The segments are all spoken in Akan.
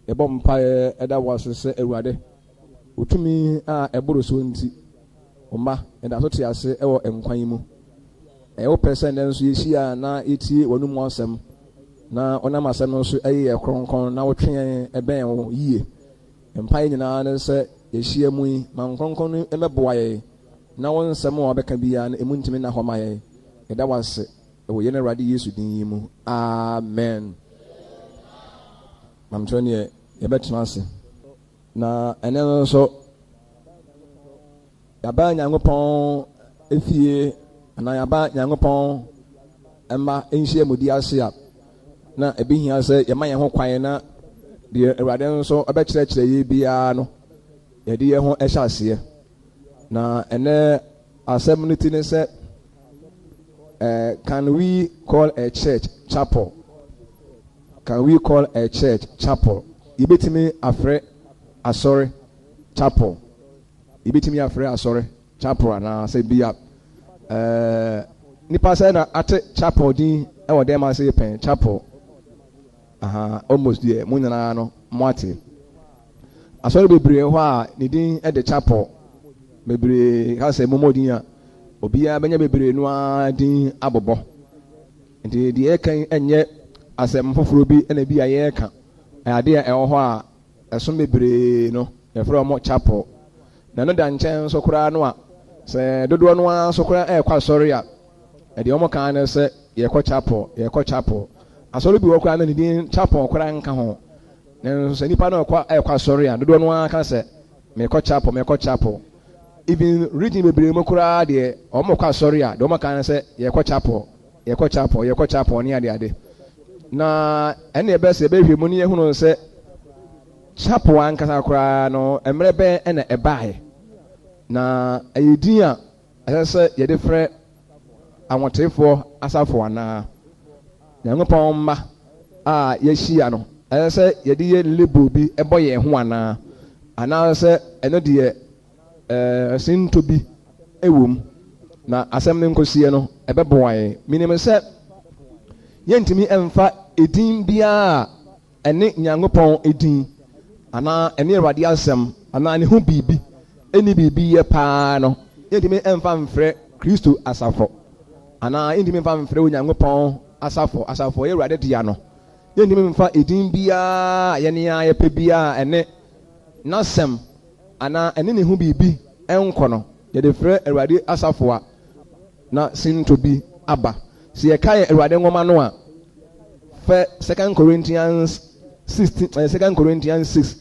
Ebom Pie Eda was say Ewade. Utumi eboro so nti. Oma eda so te ase ewo enkwan mu. Ewo person den so yehia na etie wonu mu asem. Na onam asem no so eye kronkron na wotwe eben wo yie. Empire nyina na se yehia mu yi man kronkron no emeboa ye. Na won nsem wo beka bia na emu ntimi na homa ye. Eda was ewo ye na Awurade Yesu din yi mu. Amen. Mamtoni ye betena ase. Na ene so yaba Nyankopɔn efie ana yaba Nyankopɔn emma enhie mudi ase a na ebi hia se yema ye ho kwan na de Awurade nso obekyerɛkyerɛ ye bia no ye de ye ho ehya ase na ene asem no ti ne se can we call a church chapel? Can we call a church chapel? Ibetimi afre asori chapel. Ibetimi afre asori chapel ana say bia nipa say na ate chapel din e wo dem say pen chapel. Almost there mo nyana no mo ate. Asori bebre ho a ni din e de chapel. Bebre ha say momodin a obia benya bebre no a din abobo. Nti de e kan enye asem foforo bi na bi aye ka ade a ewo ho a esom bebre no e fro mo chapel na no da nchen so kura no a se dodo no a so kura e kwa sorry a e de omo kan na se ye kwa chapel asori bi wo kura na ni chapel kura nka ho na so nipa no kwa sorry a dodo no a ka se me kwa chapel even reading bebre mo kura de omo kwa sorry a de omo kan na se ye kwa chapel ni ade na ene ebese behwe mu ne ehunu se chapel ankasa kora no emrebe ene ebae na ayedin a asese ye de frɛ awotefo asafo ana Nyankopɔn mma a yehia no asese ye de ye label bi ebo ye ho ana se eno de sinto bi ewom na asɛm ne nkosie no ebeboae minim se yentimi emfa edin bia ene Nyankopɔn edin ana ene Awurade asem ana ne ho bibi eni bibi ye pa no yentimi emfa mfrɛ Kristo asafo ana yentimi emfa mfrɛ Nyankopɔn asafo ye Awurade dia no yentimi emfa edin bia ye ne ya pe bia ene nasem ana ene ne ho bibi enko no ye de frɛ Awurade asafo a na sinto bi aba si ye kai Awurade ngoma no a for 2 Corinthians 6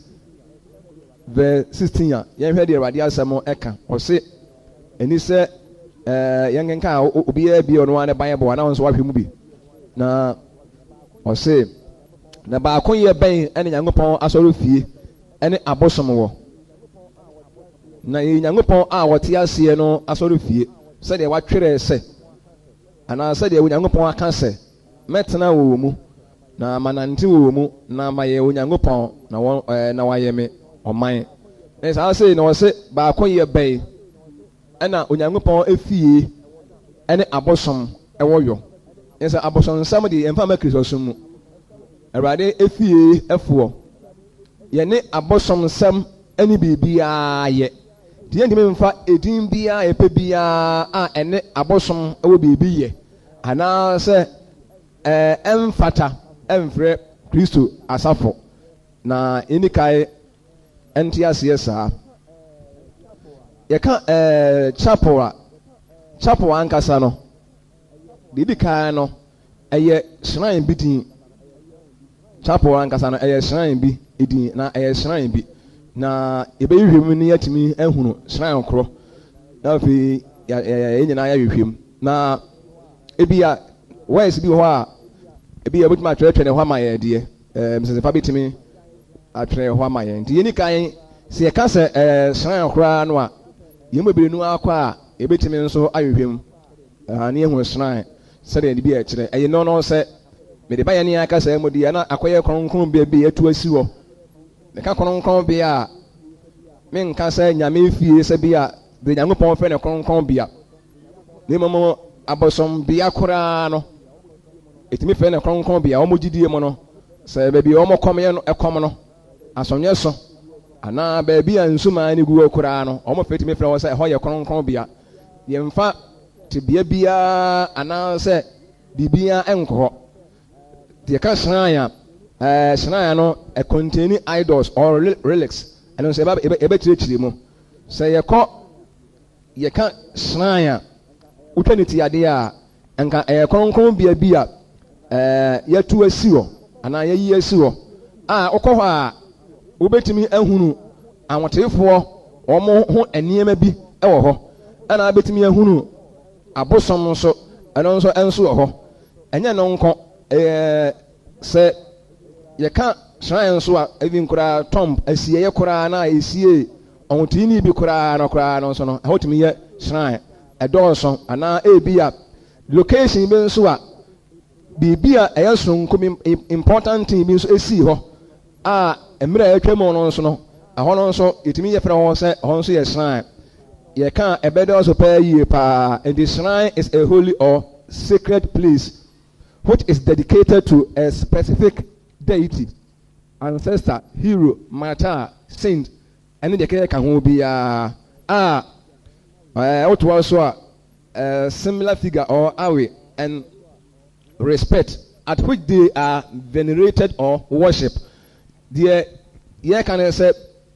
verse 16 ya hwe de Awurade asɛm eka o se eni se yengenka obi a bi ono ane Bible na wonso wahwe mu bi na o se na ba akonye ben ene Nyankopɔn asɔre fie ene abosom wo na Nyankopɔn a wote ase no asɔre fie se de watwere se ana se de Nyankopɔn aka se metena wo mu na manante wo mu na maye Onyankopɔn na wayeme oman esa say na wo se ba akonye ben ena Onyankopɔn efie ene abosom ewoyo esa abosom sam de emfa ma Kristo mu Awurade efie efuo ye ne abosom sam ene bibia ye die ndime mfa edin bia epe bia a ene abosom ewo bibi ye ana se emfata emfrɛ Kristo asafo na enikai enti ase saa yeka chapel ankasa no didikai no eye shrine bi din chapel ankasa no eye shrine bi edin na eye shrine bi na ebehwehwem ni yatimi ehunu shrine kro na fi ya nyina ya hwehwem na ebia wise bi ho a ebi ya butima atwetwe ne ho amaye de msese fa bitimi atwere ho amaye nti yeni kan se ka se shrine kra no a yemu ebirenu akwa ebetimi nso ahwehwem ne ehunu shrine se de bi a kire eye no se me de ba ye ne aka se modi na akoye kronkron bia bi atu asi ho ne ka kronkron bia me nka se nyame fie se bia de Nyankopɔn fe ne kronkron bia ne momo abosom bia kra no etimi fe ne kronkron bia o mogidie mo no se ba bi o mo kom ye no ekom no asonye so ana baabi a nsuma ne guo koraa no omo feti me frɛ wo sɛ hɔ yɛ kronkron bia yɛmfa te bia bia ana sɛ bibia enkɔ de ka shrine shrine no contain idols or relics ɛno sɛ ebe kyerɛkyerɛ mu sɛ yɛka shrine wotwa ne ti ade a enka kronkron bia bia yɛtu asi hɔ ana yɛyi asi hɔ a wokɔ hɔ a wobɛtumi ahunu awotefoɔ wɔn ho nneɛma bi wɔ hɔ ɛna wobɛtumi ahunu abosom nso ɛno nso wɔ hɔ ɛnyɛ no nko sɛ yɛka shrine nso a even koraa tomb asieɛ koraa na esie ɔhotini bi koraa no nso no ɛhɔ tumi yɛ shrine ɛdɔɔso ana ebi a location bi nso a biribi a ɛyɛ sonko important thing bi nso esi hɔ a mmerɛ a atwa mu no nso no ɛhɔ no nso yɛtumi yɛ frɛ hɔ sɛ ɛhɔ nso yɛ shrine yɛka ɛbɛdɔɔso paa yie paa and the shrine is a holy or sacred place which is dedicated to a specific deity, ancestor, hero, martyr, saint, and the kaya ho biya what was a similar figure or awe and respect at which they are venerated or worshipped. The ye can say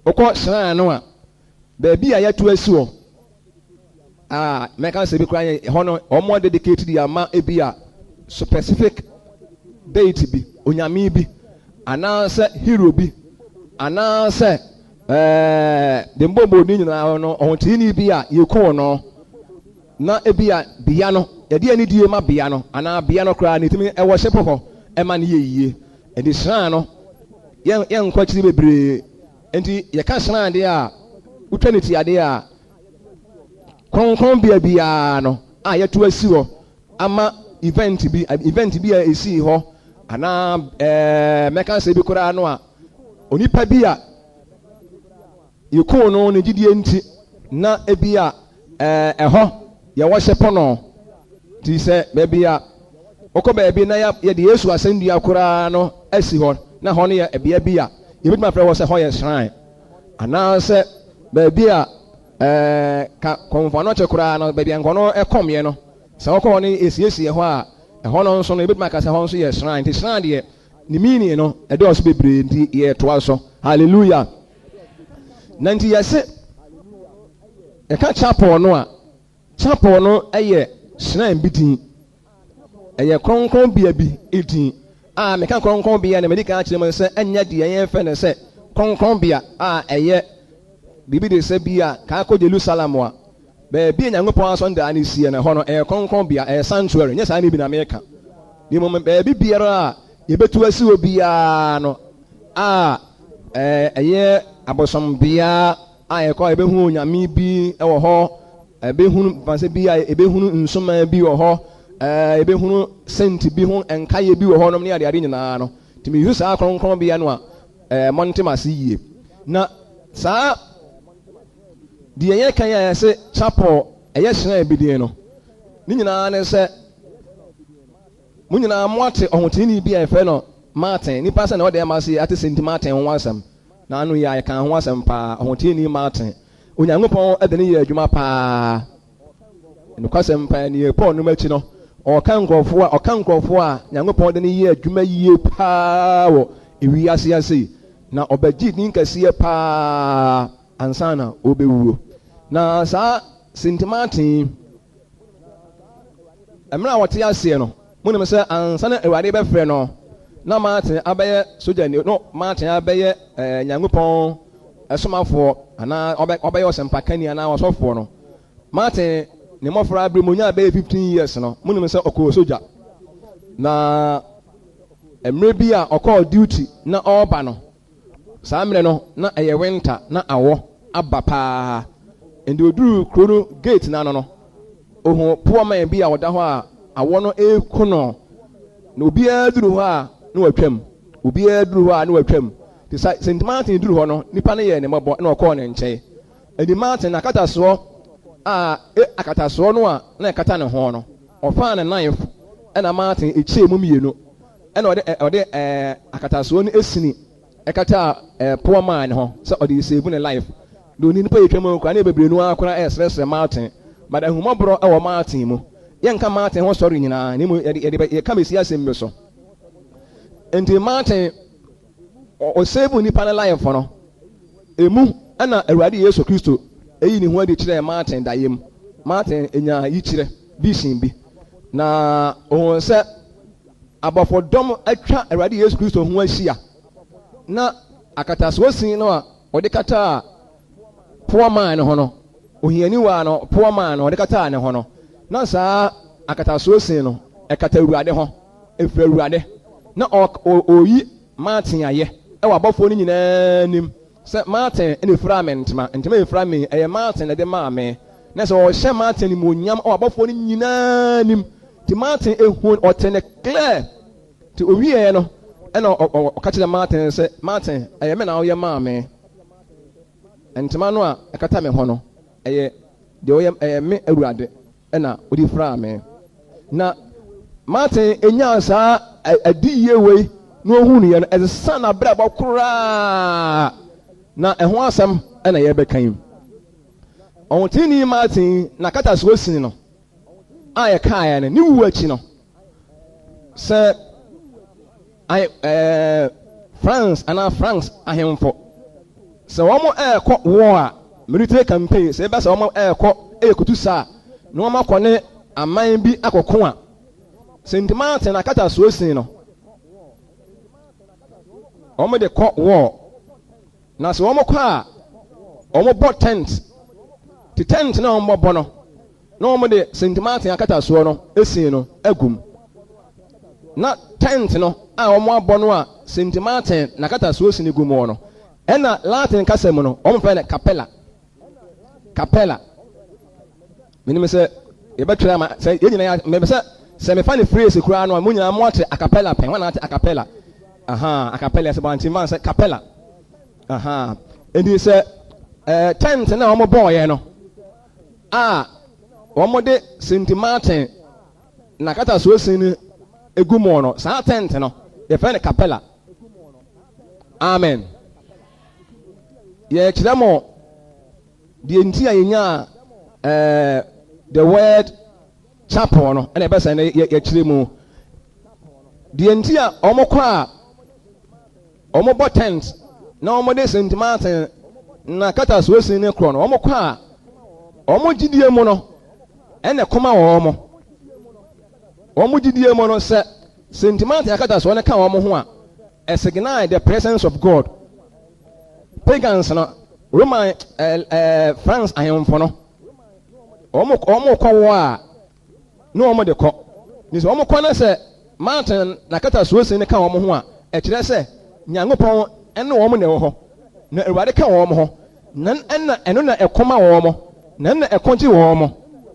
oko shrine no baby a yetu asuo meka say bi kran hono omo dedicated the ama ebia specific deity bi onyame bi anaasɛ hero bi anaasɛ de mbombo ni nyina no ɔhotini bi a yɛkɔɔ no na ebia bia no yɛde ani die ma bia no anaa bia no koraa ne timi ɛwɔ hyɛ pɔkɔ ɛma ne yɛyie ɛde shrine no yɛn nkɔkyiri bebree enti yɛka shrine de a wotwa ne ti ade a kronkron bia no a yɛto asi hɔ ama event bi a esi hɔ ana meka sɛ bi koraa no a onipa bi a yɛkɔɔ no ne gyidie nti na ebi a ɛhɔ yɛwɔ hyɛ pɔnɔ ti sɛ baabi a wokɔ baabi na yɛde Yesu asɛnnua koraa no asi hɔ na hɔ no yɛ ɛbea bi a yɛbɛtumi afrɛ hɔ sɛ hɔ yɛ shrine anaasɛ baabi a ka kɔmfa no kyɛ koraa no baabi a nkɔ no ɛkɔmeɛ no sɛ wokɔ hɔ no esiesie hɔ a ɛhɔ no nso no yɛbɛtumi aka sɛ hɔ nso yɛ shrine nti shrine deɛ ne meaning no ɛdɔɔso bebree nti yɛtoa so hallelujah na nti yɛse yɛka chapel no a chapel no ɛyɛ shrine bi din ɛyɛ kronkron bia bi din a meka kronkron bia na medika akyerɛ mu sɛ ɛnyɛ deɛ yɛmfɛ ne sɛ kronkron bia a ɛyɛ biribi de sɛ bi a kaa kɔ Jerusalem a baabi a Nyankopɔn asɔnda ne sie na hɔ no ɛyɛ kronkron bia ɛyɛ sanctuary nyɛ saa ne bi na meka ne mmom baabi biara a yɛbɛtu asi wɔ biara no a ɛyɛ abosom bia a yɛkɔ ɛbɛhu onyame bi ɛwɔ hɔ ɛbɛhunu fanse bi a ɛbɛhunu nsoma bi wɔ hɔ ɛbɛhunu sent bi ho ɛnkaeɛ bi wɔ hɔ nom ne adeade nyinaa no nti mehu saa kronkron bia no a mɔntem ase yie na saa deɛ yɛka yɛ sɛ chapel ɛyɛ shrine bi din no ne nyinaa ne sɛ mo nyinaa mo ate ɔhotini bi a yɛfrɛ no Martin nipa sɛ na ɔde ɛma se ate Saint Martin ho asɛm na ano yɛ ayɛka ho asɛm paa ɔhotini Martin Onyankopɔn ɛde ne yɛ adwuma paa nokwasɛm paa ne yɛ Paul no makyi no ɔka nkurɔfoɔ a Nyankopɔn de ne yɛ adwuma yie paa wɔ ewiase ase na ɔbɛgye din kɛseɛ paa ansa na ɔbɛwuo na saa Saint Martin mmerɛ a wɔte aseɛ no monim sɛ ansa na Awurade bɛfrɛ no na Martin abɛyɛ sogyani no Martin abɛyɛ Nyankopɔn ɛsomafoɔ anaa ɔbɛyɛ ɔsɛmpakani anaa ɔsɔfoɔ no Martin ne mmɔfra abere mu nya bɛyɛ 15 years no monim sɛ ɔkɔɔ sogya na mmerɛ bi a ɔkɔɔ duty na ɔreba no saa mmerɛ no na ɛyɛ winter na awɔ aba paa ndi oduru kuro no gate na no ohu poɔman bi a ɔda hɔ a awɔ no eku no na obiara duru hɔ a na watwam obiara duru hɔ a na watwam te Saint Martin duru hɔ no nipa no yɛ ne mmɔbɔ na ɔkɔɔ ne nkyɛn edi Martin akatasoɔ a akatasoɔ no a na ɛkata ne ho no ɔfaa ne knife ɛna Martin ekyee mu mmienu ɛna ɔde akatasoɔ no esini ekata poor man ho so odi save ne life do ni nipa yetwam kwa na bebre nu akora esrese Martin but ahumobro e wo Martin mu yenka Martin ho sorry nyina ni mu ye ka mesi asem so enti Martin o save nipa ne life no emu ana Awurade Yesu Kristo eyi ni ho adi kire Martin dayem Martin enya yi kire vision bi na o se abafodom atwa Awurade Yesu Kristo ho ahia na akataso sin no a ode kata poor man ho no ohiani wa no poor man ode kata ne ho no na saa akataso sin no ekata Awurade ho efra Awurade na oyi Martin aye e wa abafo ni nyina nim se Martin ene fra mentma efra me eye Martin de ma me na so o hye Martin mu nyam o abafo ni nyina nim ti Martin ehu otene clear ti owiye no ena o ka kire Martin se Martin eye me na wo ye ma me entma no a ekata me ho no eye de wo ye me Awurade ena odi fra me na Martin enya saa adiye wei no ohunu ye no ezesa na bra ba kura na eho asem ena ye bekan on tini Martin na kata so sin no aye kaaya ne ni wu achi no se France ahemfo se wo mo ekọ wo a military campaign se be se wo mo ekọ ekutu sa no wo makọ ne aman bi akọkọ a St. Martin na kata so sin no wo mo de kọ wo na se wo mo kọ a wo mo bọ tent na wo mo bọ no na wo mo de St. Martin akata so no esin no agum na tent no a wo mo abọ no a St. Martin na kata so sin gum wo no ena Latin kasem no wo mo fa na capella minim se e betwa ma se ye nyina ya me se me fa ne phrase kura no mo nyina mo ate acapella pen wana ate acapella acapella se banti man se capella endi se tent na wo mo boy no wo mo de St. Martin na kata so sin egumo no sa tent no ye fa ne capella amen ye kiramo die ntia yenya the word chapel no ene be say na ye kiremu die ntia omokwa omobo tent na omode St. Martin na kata so sin ne kro no omokwa omogidie mu no ene koma wo omogidie mu no se St. Martin akata so ne ka wo ho a signify the presence of God pagans no Roman France ahemfo no omo kwa wo a no omo de kọ ni so omo kwa na se Martin na kata so sin ne ka wo ho a e kire se Nyankopon ene wo mo ne wo ho na Awurade ka wo mo ho na eno na ekoma wo mo na ekonji wo mo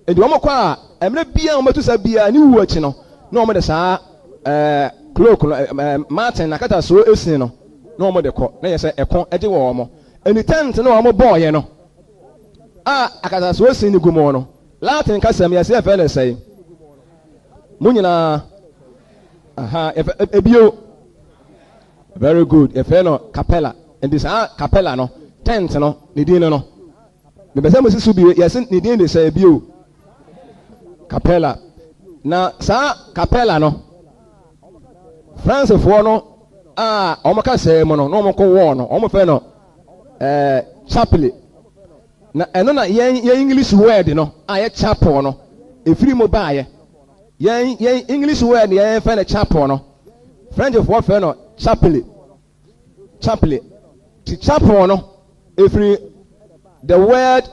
edi wo mo kwa a emre bia wo matusa bia ni wu achi no na wo mo de saa cloak Martin na kata so esin no na wo mo de kọ na ye se ekon eje wo mo eni tent na wo mo boy no akata so esin ni gumo no Latin kasem ya se fele sei munyina ebio very good efe no capella and this capella no tent no ni din no me be say mo sisu bi yes ni din de say ebio capella na sa capella no France for no o maka say mo no no mo ko wo no o mo fe no chapel na eno na yen English word no ye chapel no efiri mo ba yen English word yen fe na chapel no French for fe no chapel ti chapel no efiri the word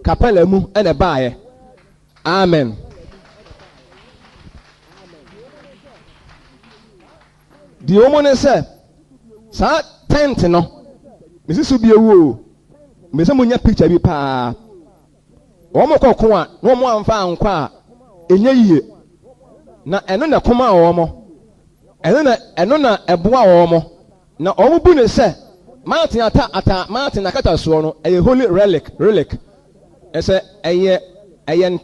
capella mu ene ba amen di omo ne se sa tent no mesisu bi ewu mese mo nya picture bi pa wo mo kokko a no mo amfa ankwa a enye yie na eno na koma wo mo eno na eboa wo mo na omo bu ne se Martin ata Martin akata so no eye holy relic ese eye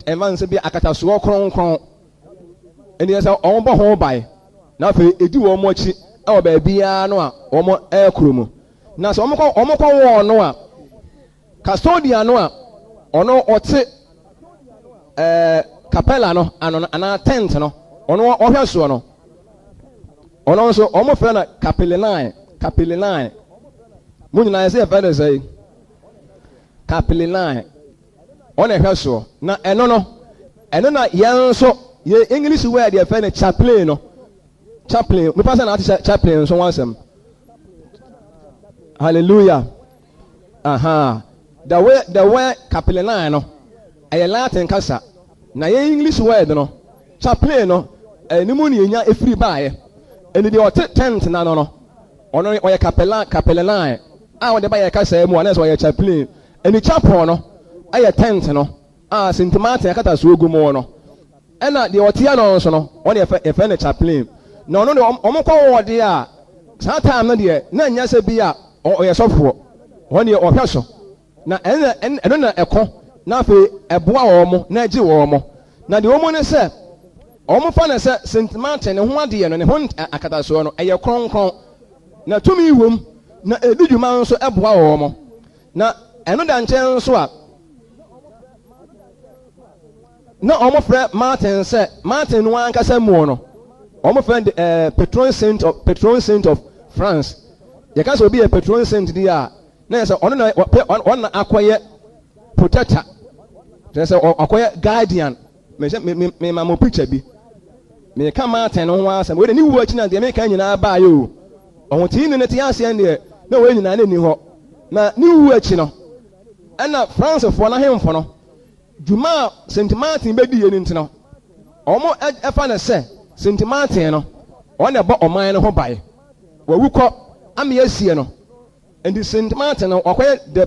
evanse bi akata so kronkron eni ese omo bo ho bai na fe edi wo mo chi ɛwɔ baabiara no a wɔn ɛrekuro mu na sɛ wɔn kɔ wɔn no a custodian no a ɔno ɔte capella no ano anaa tent no ɔno ɔhwɛ soɔ no ɔno nso wɔn fɛ no kapelinae mo nyinaa yɛsɛ yɛfɛ no sɛ kapelinae ɔna ɛhwɛ soɔ na ɛno na yɛn nso yɛ English word yɛfɛ no chaplain no chaplain nipa sɛ na ate chaplain nso wɔn asɛm hallelujah the way kapelinae no ɛyɛ Latin kasa na yɛ English word no chaplain no ɛnimu ni yɛnya efiri baayɛ ɛni deɛ ɔte tent na no ɔno ɔyɛ kapelinae a ɔde ba yɛ kasa mu ɔno nso ɔyɛ chaplain ɛni chapel no ɛyɛ tent no a St. Martin akata so egu mu no ɛna deɛ ɔte ano nso no ɔno yɛfɛ no chaplain na ɔno deɛ ɔmo kɔ wɔ deɛ a saa time no deɛ na nya sɛ bi a ɔyɛ sɔfoɔ ɔno deɛ ɔhwɛ so na ɛno na ɛkɔ na afei ɛboa wɔn na ɛgye wɔn na deɛ wɔn ne sɛ wɔn fa ne sɛ St. Martin ne ho adeɛ no ne ho akatasoɔ no ɛyɛ kronkron na tumi wom na edi dwuma nso ɛboa wɔn na ɛno da nkyɛn nso a na wɔn frɛ Martin sɛ Martin no ankasa mu no wɔn frɛ patron saint of France yɛka sɛ obi yɛ patron saint di a na yɛ sɛ ɔno na akɔyɛ protector kyerɛ sɛ ɔkɔyɛ guardian me ma mo picture bi me ka Martin no ho asɛm wɔde ne wu akyi na deɛ me ka nyinaa baa yɛ o ɔho tii ne te aseɛ deɛ na wɔn nyinaa ne ni hɔ na ne wu akyi no ɛna Francefoɔ na hemfo no dwuma a St. Martin bɛdi yɛ ne ntina wɔn ɛfa ne sɛ St. Martin no ɔna ɛbɔ ɔman no ho bae wɔwu kɔ ama yɛsie no nti St. Martin no ɔkɔyɛ the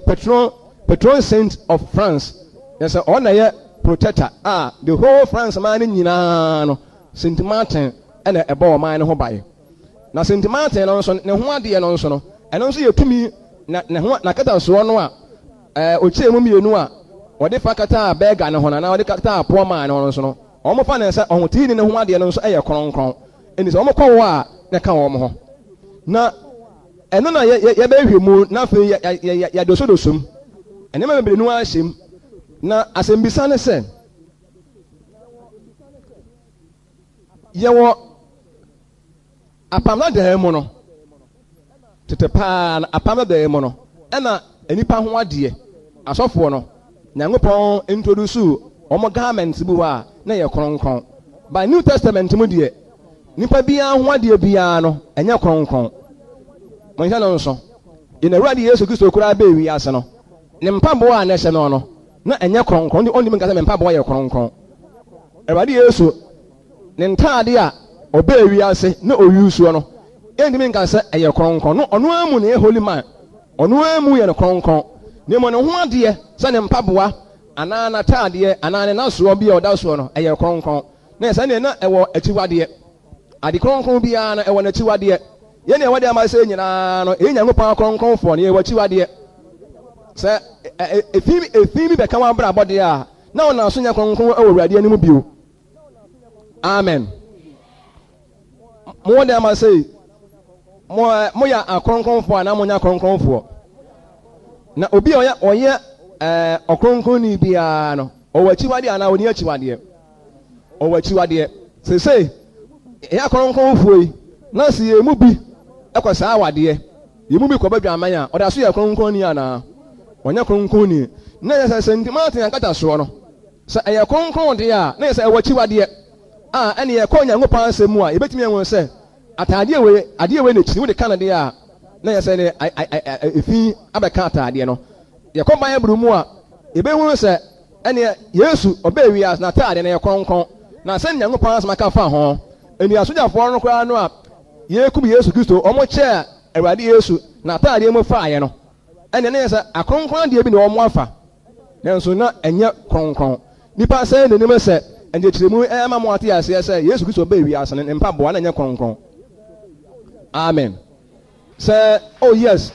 patron saint of France yɛsɛ ɔna yɛ protector a the whole France man no nyinaa no St. Martin ɛna ɛbɔ ɔman no ho bae na St. Martin no nso ne ho adeɛ no nso no ɛno nso yɛ tumi na ne ho na kata soɔ no a okyie mu mmienu a wɔde fa kata bɛɛga ne ho na wɔde kata apoɔ maa no nso no wɔn fa ne sɛ ɔhotii ne ho adeɛ no nso ɛyɛ kronkron ɛni sɛ wɔn kɔ wɔ a ne ka wɔn ho na ɛno na yɛbɛhwɛ mu na afei yɛdosodosom ɛnneɛma bebree no ahyɛ mu na asɛmbisa ne sɛ yɛwɔ apam dan mu no tete paa na apam dan mu no ɛna nipa ho adeɛ asɔfoɔ no Nyankopɔn introduce wɔn garments bi wɔ a na yɛ kronkron by New Testament mu deɛ nipa biara ho adeɛ biara no ɛnyɛ kronkron wɔn hyɛ no nso yɛn Awurade Yesu Kristo koraa bɛɛ wi ase no ne mpaboa a n'ɛhyɛ no na ɛnyɛ kronkron ɔnim nkasa me mpaboa yɛ kronkron Awurade Yesu ne ntaade a ɔbɛɛ wi ase na oyi suo no ɛntumi nkasa ɛyɛ kronkron no ɔno amu ne yɛ holy man ɔno amu yɛ no kronkron ne mo ne ho adeɛ sɛ ne mpaboa anaa n'ataadeɛ anaa ne nasoɔ bi a ɔda soɔ no ɛyɛ kronkron na ɛsɛ ne na ɛwɔ akyiwadeɛ ade kronkron biara no ɛwɔ n'akyiwadeɛ yɛn ɛwɔ deɛ ama sɛ nyinaa no ɛyɛ Nyankopɔn kronkronfoɔ no yɛwɔ akyiwadeɛ sɛ efi bi bɛka wɔn abrabɔ deɛ a na wɔn aso nyɛ kronkron ɛwɔ Awurade anim bio amen mo deɛ ama sɛ mo yɛ akronkronfoɔ anaa mo nyɛ akronkronfoɔ na obi a ɔyɛ ɔkronkronni biara no ɔwɔ akyiwadeɛ anaa ɔni akyiwadeɛ ɔwɔ akyiwadeɛ sese ɛyɛ akronkronfoɔ yi na si yɛn mu bi ɛkɔ saa awadeɛ yɛn mu bi kɔ bɛdwa aman a ɔde aso yɛ kronkronni anaa ɔnyɛ kronkronni na yɛ sɛ St. Martin ankata soɔ no sɛ ɛyɛ kronkron deɛ a na yɛ sɛ ɛwɔ akyiwadeɛ a ɛne yɛkɔ Nyankopɔn asɛm mu a yɛbɛtumi ɛwɔ sɛ ataadeɛ wei n'akyi wode ka no deɛ a na yɛ sɛ ne efi abɛka ataadeɛ no yɛkɔ Bible mu a yɛbɛhu sɛ ɛne Yesu ɔbɛɛ wiase na ataadeɛ no yɛ kronkron na sɛ Nyankopɔn asɛm aka fa ho ɛni asogyafoɔ no koraa no a yɛkum Yesu Kristo ɔmo kyɛ Awurade Yesu na ataadeɛ mu faayɛ no ɛne ne yɛ sɛ akronkron deɛ bi na ɔmo afa nanso na ɛnyɛ kronkron nipa sɛ n'anim sɛ ɛnkyerɛmu ɛma mo ate aseɛ sɛ Yesu Kristo ɔbɛɛ wiase no ne mpaboa na ɛnyɛ kronkron amen sɛ oh yes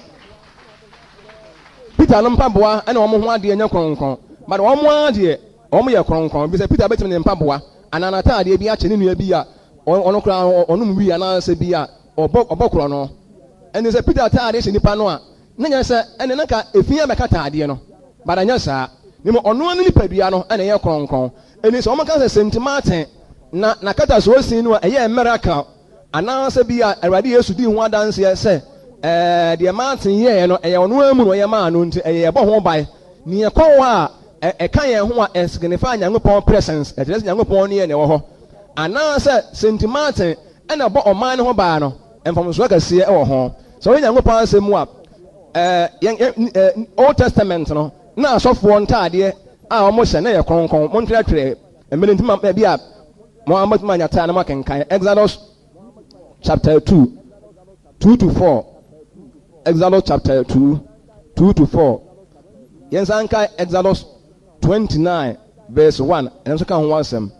Peter no mpaboa ɛna ɔmo ho adeɛ nyɛ kronkron but ɔmo adeɛ ɔmo yɛ kronkron bi sɛ Peter bɛtumi ne mpaboa anaa n'ataadeɛ bi akyɛ ne nua bi a ɔno koraa ɔnom wi anaasɛ bi a ɔbɔkorɔ no ɛne sɛ Peter ataade hyɛ nipa no a na nyɛ sɛ ɛne nanka efia bɛka taadeɛ no bada nyɛ saa ne mu ɔno ano nipadua no ɛna ɛyɛ kronkron ɛne sɛ ɔmo ka sɛ St. Martin na nakata so osin no a ɛyɛ miracle anaasɛ bi a Awurade Yesu di ho adanseɛ sɛ deɛ Martin yɛɛ no ɛyɛ ɔno amu no ɔyɛ maa no nti ɛyɛ ɛbɔ ho ban ne yɛ kɔn hɔ a ɛka yɛn ho a ɛsignify Nyankopɔn presence ɛkyerɛ sɛ Nyankopɔn ne yɛ ne wɔ hɔ anaasɛ St. Martin ɛna bɔ ɔman no ho baa no mfomsoɔ kɛseɛ ɛwɔ ho sɛ ɔyɛ Nyankopɔn asɛm mu a Old Testament no na asɔfoɔ ntaadeɛ a wɔn hyɛ na yɛ kronkron wɔn twerɛtwerɛ mmiri ntoma bi a wɔn amatuma nyata na wɔn akenkan Exodus chapter 2:2-4 Exodus chapter 2:2-4 yɛn nsa nka Exodus 29:1 ɛna nso ka ho asɛm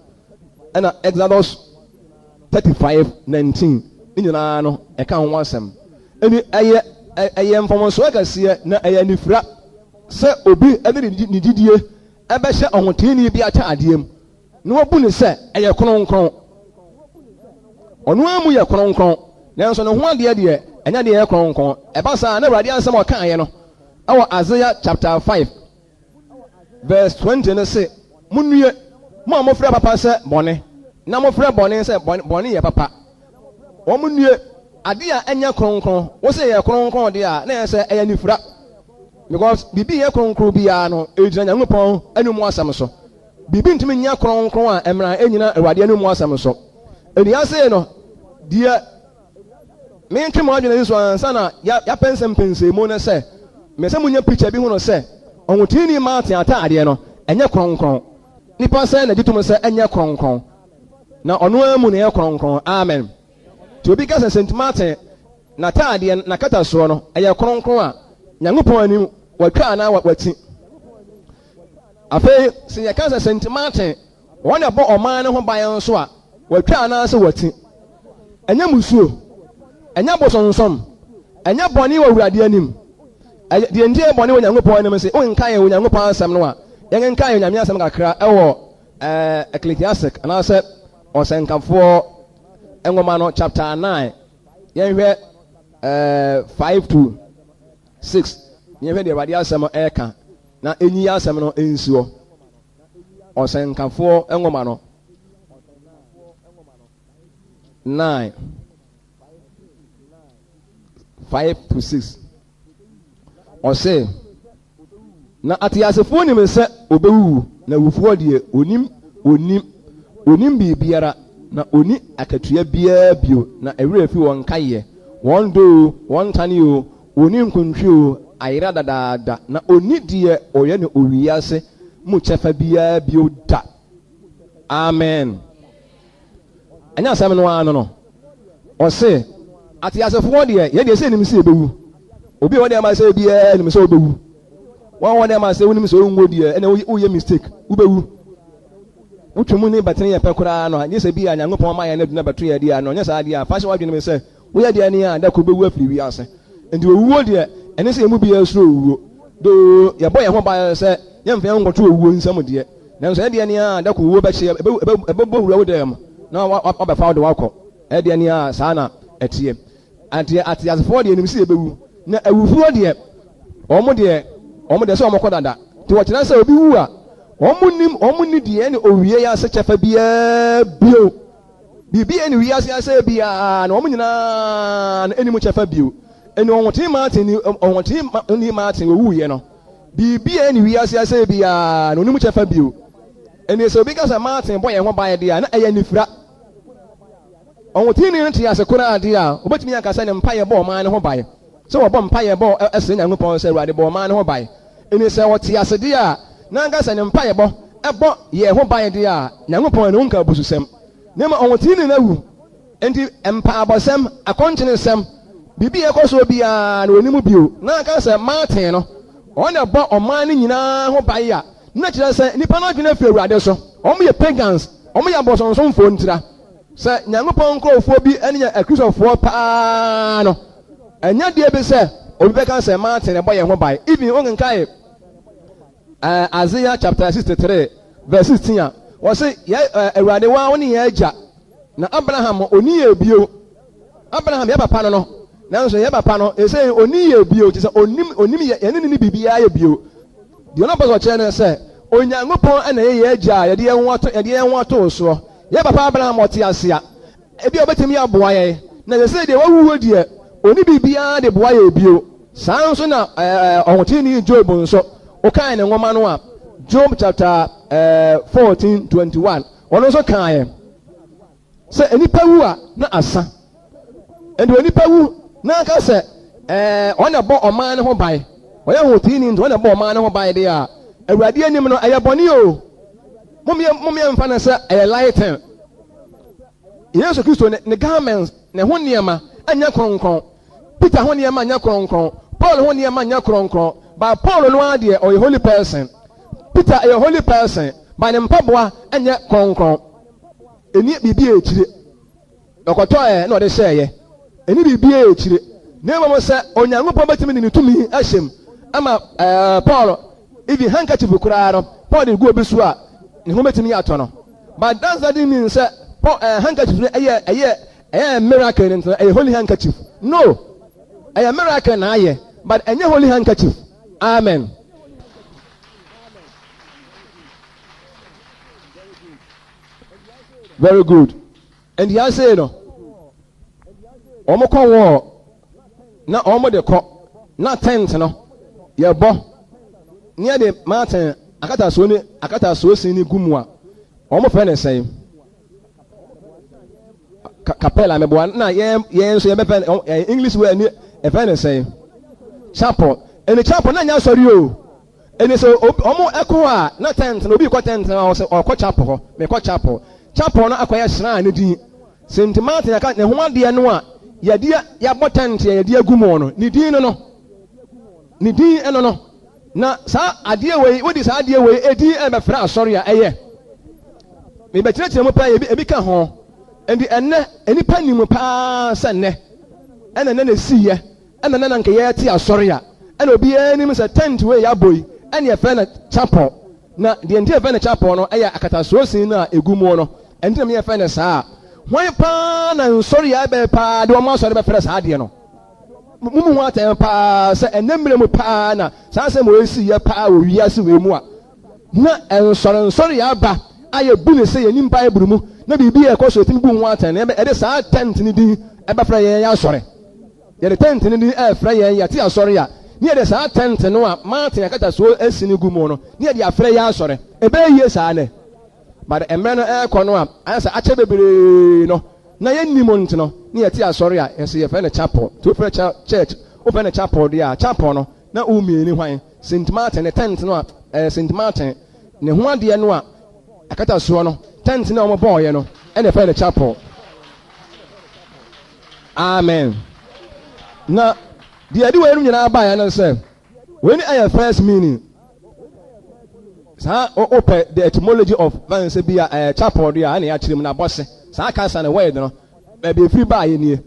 ɛna Exodus 35:19 ne nyinaa no ɛka ho asɛm ɛni ɛyɛ mfomsoɔ kɛseɛ na ɛyɛ nifira sɛ obi ɛde ne didie ɛbɛhyɛ ɔhoteeni bi ataadeɛ mu na wɔbu ne sɛ ɛyɛ kronkron ɔno amu yɛ kronkron nanso ne ho adeɛ deɛ ɛnyɛ deɛ ɛyɛ kronkron ɛba saa na Awurade ansɛm ɔkaeɛ no ɛwɔ Isaiah chapter 5:20 no se munnue mo a mofrɛ papa sɛ bɔne na mofrɛ bɔne sɛ bɔne yɛ papa wɔn munnue ade a ɛnyɛ kronkron wɔsɛ yɛ kronkron deɛ a na yɛ sɛ ɛyɛ nifira because bibi yɛ kronkron biara no egyina Nyankopɔn anum asɛm so bibi ntumi nyɛ kronkron a ɛmra ɛnyina Awurade anum asɛm so eniase no deɛ mentwe mo adwene so ansa na yapɛnsɛmpɛnsɛ mu no sɛ mesɛ munya picture bi hu no sɛ ɔhotini Martin ataadeɛ no ɛnyɛ kronkron nipa sɛ na ditum sɛ ɛnyɛ kronkron na ɔno amu na ɛyɛ kronkron amen ti obi ka sɛ St. Martin na ataadeɛ na kata soɔ no ɛyɛ kronkron a Nyankopɔn anim watwa anaa wati afei sɛ yɛka sɛ St. Martin wɔn na bɔ ɔman no ho ban nso a watwa anaa sɛ wati ɛnyɛ musuo ɛnyɛ bosonsom ɛnyɛ bɔne wɔ Awurade anim deɛ ntie bɔne wɔ Nyankopɔn anim sɛ wonka yɛ wɔ Nyankopɔn asɛm no a yɛnka yɛ Nyame asɛm kakra ɛwɔ Ecclesiastic anaasɛ ɔsɛnkafoɔ nwoma no chapter 9 yɛnhwɛ 5-6 yɛnhwɛ deɛ Awurade asɛm ɛka na enyi asɛm no nsuo ɔsɛnkafoɔ nwoma no 9:5-6 ɔsɛ na ateasefoɔ nim sɛ obɛwu na wufoɔ deɛ onim biribiara na oni akatua biara bio na ɛwerɛ fi wɔn kayɛ wɔn do wɔn tane o oni nkontwi o ayera dadaada na oni deɛ ɔyɛ ne owiase mu kyɛfa biara bio da amen ɛnyɛ asɛm no ano no ɔse ateasefoɔ deɛ yɛdeɛ sɛ nim sɛ yɛbɛwu obi a wɔde ama sɛ biara nim sɛ wobɛwu wɔn wɔde ama sɛ wonim sɛ wonwo deɛ ɛna woyɛ mistake wobɛwu wotwemu ne batene yɛ pɛ koraa no nyɛ sɛ bi a Nyankopɔn ma yɛ no aduna bɛto yɛ deɛ no nyɛ saa deɛ a fa hyɛ wadwene me sɛ woyɛ deɛ ne a da ko bɛwu afiri wiase nti owuo deɛ ɛne sɛ yɛmu biara suro owuo do yɛbɔ yɛn ho ba sɛ yɛmfa yɛn nkɔto owuo nsɛm deɛ nanso ɛdeɛ ne a da ko owuo bɛkye ɛbɛbɔ wura wo dɛm na wabɛfa wo de wakɔ ɛdeɛ ne a saa na ɛteɛ ateasefoɔ deɛ nim sɛ yɛbɛwu na awufoɔ deɛ ɔmo deɛ sɛ ɔmo kɔ dada nti wɔkyerɛ sɛ obi wu a ɔmo ni deɛ ne owie yɛ ase kyɛfa biara bio biribi ɛne wiase asɛ biara na ɔmo nyinaa na ɛnim kyɛfa bio ɛne ɔhotee Martin owuiɛ no biribi ɛne wiase asɛ biara na ɔnim kyɛfa bio ɛne sɛ obi ka sɛ Martin bɔ yɛn ho ban deɛ a na ɛyɛ nifira ɔhotee no te ase koraa deɛ a obɛtumi aka sɛ ne mpayɛ bɔ ɔman no ho ban sɛ wɔbɔ mpayɛ bɔ ɛsɛ Nyankopɔn sɛ Awurade bɔ ɔman no ho ban ɛne sɛ wɔte ase deɛ a na nka sɛ ne mpayɛ bɔ ɛbɔ yɛ ho ban deɛ a Nyankopɔn ne wonka abususɛm ne ma ɔhotee no awu enti mpaabɔsɛm akɔnkyenesɛm biribi ɛkɔ so biara na onimu bio na nka sɛ Martin no ɔne bɔ ɔman no nyinaa ho ban a na kyerɛ sɛ nipa no adwene afiri Awurade so ɔmo yɛ pagans ɔmo yɛ abɔsonsomfoɔ ntira sɛ Nyankopɔn nkurɔfoɔ bi ɛne yɛ akristofoɔ paa no ɛnyɛ deɛ bi sɛ obi bɛka sɛ Martin ɛbɔ yɛn ho ban even onkenkae Isaiah chapter 63:16 a wɔse Awurade wa wo ne yɛ agya na Abraham oni yɛ bio Abraham ya papa no nanso ya papa no say oni ye bio ti say onim ye ni bibia ye bio de no paso che no say onyankopon ana ye agya ye de enwo ato so ya papa Abraham oti ase a ebi obetimi aboa ye na say de wawuwo de oni bibia de boa ye bio saa nso na ɔhotini Job nso okan ne ngoma no a Job chapter 14:21 ɔno nso kan ye sɛ enipa wu a na asa ɛnde onipa wu na aka sɛ ɔna bɔ ɔman ne ho ban ɔyɛ hotini nti ɔna bɔ ɔman ne ho ban de a awurade anim no ɛyɛ bɔne o mumye mfa ne sɛ ɛyɛ lighten Yesu Kristo ne garments ne ho nneɛma anya kronkron Peter ho nneɛma anya kronkron Paul ho nneɛma anya kronkron but Paul no adeɛ ɔyɛ holy person Peter ɛyɛ holy person but ne mpaboa anya kronkron eni bibi ekyire ɔkɔtɔ na ɔde hyɛɛyɛ eni bibi ekyire na mmom sɛ onyankopɔn betimi ne tumi ahyem ama Paul even handkerchief koraa no Paul de gu obi so a ne ho betimi atɔ no but that doesn't mean sɛ handkerchief ɛyɛ miracle ne ɛyɛ holy handkerchief no ɛyɛ miracle na ayɛ but ɛnyɛ holy handkerchief amen. Very good. And he has said, no, Omoko war, na Omo de co, na tent, no, ye bo near the mountain, Akata Soni Gumwa, Omo Fene say, Capella, me boy, na yen, so English word, a Fene say, chapel, and the chapel, na sorry you. And so Omo Equa, na tent, no be quite tent, or quite chapel, me quite chapel. Chapel na akwaya shrine ne din St. Martin aka ne ho ade no a ye de ya botante ye de agumo no ne din no ne din eno no na sa ade we wodi sa ade we edi e be fra asori a eye me be kire mo pa ebi ka ho endi enne enipa nim pa se ne ena na siye ena na nka ye ti asori a ena obi anim se tent we ya boy ena ye fra na chapel na de enti e fra na chapel no eye akataso sin na egumo no enti me ye fra na saa hwan pa na nsori ya be pa de o ma sori be fra saa de no mumu ho aten pa se enemre mu pa na saa se mo esi ye pa o wiase we mu a na nsori ya ba aye bu ne se ye nimpa eburu mu na bibi e koso timi bu ho aten e de saa tent ni din e be fra ye ya sori ye de tent ni din e fra ye ya ti asori a ni e de saa tent no a Martin akata so esini gumo no ni e de afra ya asori e be yie saa ne but emre no e ko no a asa ache bebere no na ye nimo nt no ni e ti asori a ye se ye fa na chapel to fra church o fa na chapel dia chapel no na o mieni hwan St. Martin ne tent no a St. Martin ne ho ade no a akata so no tent na o mo boy no e na fa na chapel amen na the ade we nyina ba ya no say when I first meaning sa open the etymology of vance be a chapel dia na ya kire mu na bose sa ka sa na word no be free ba ye nie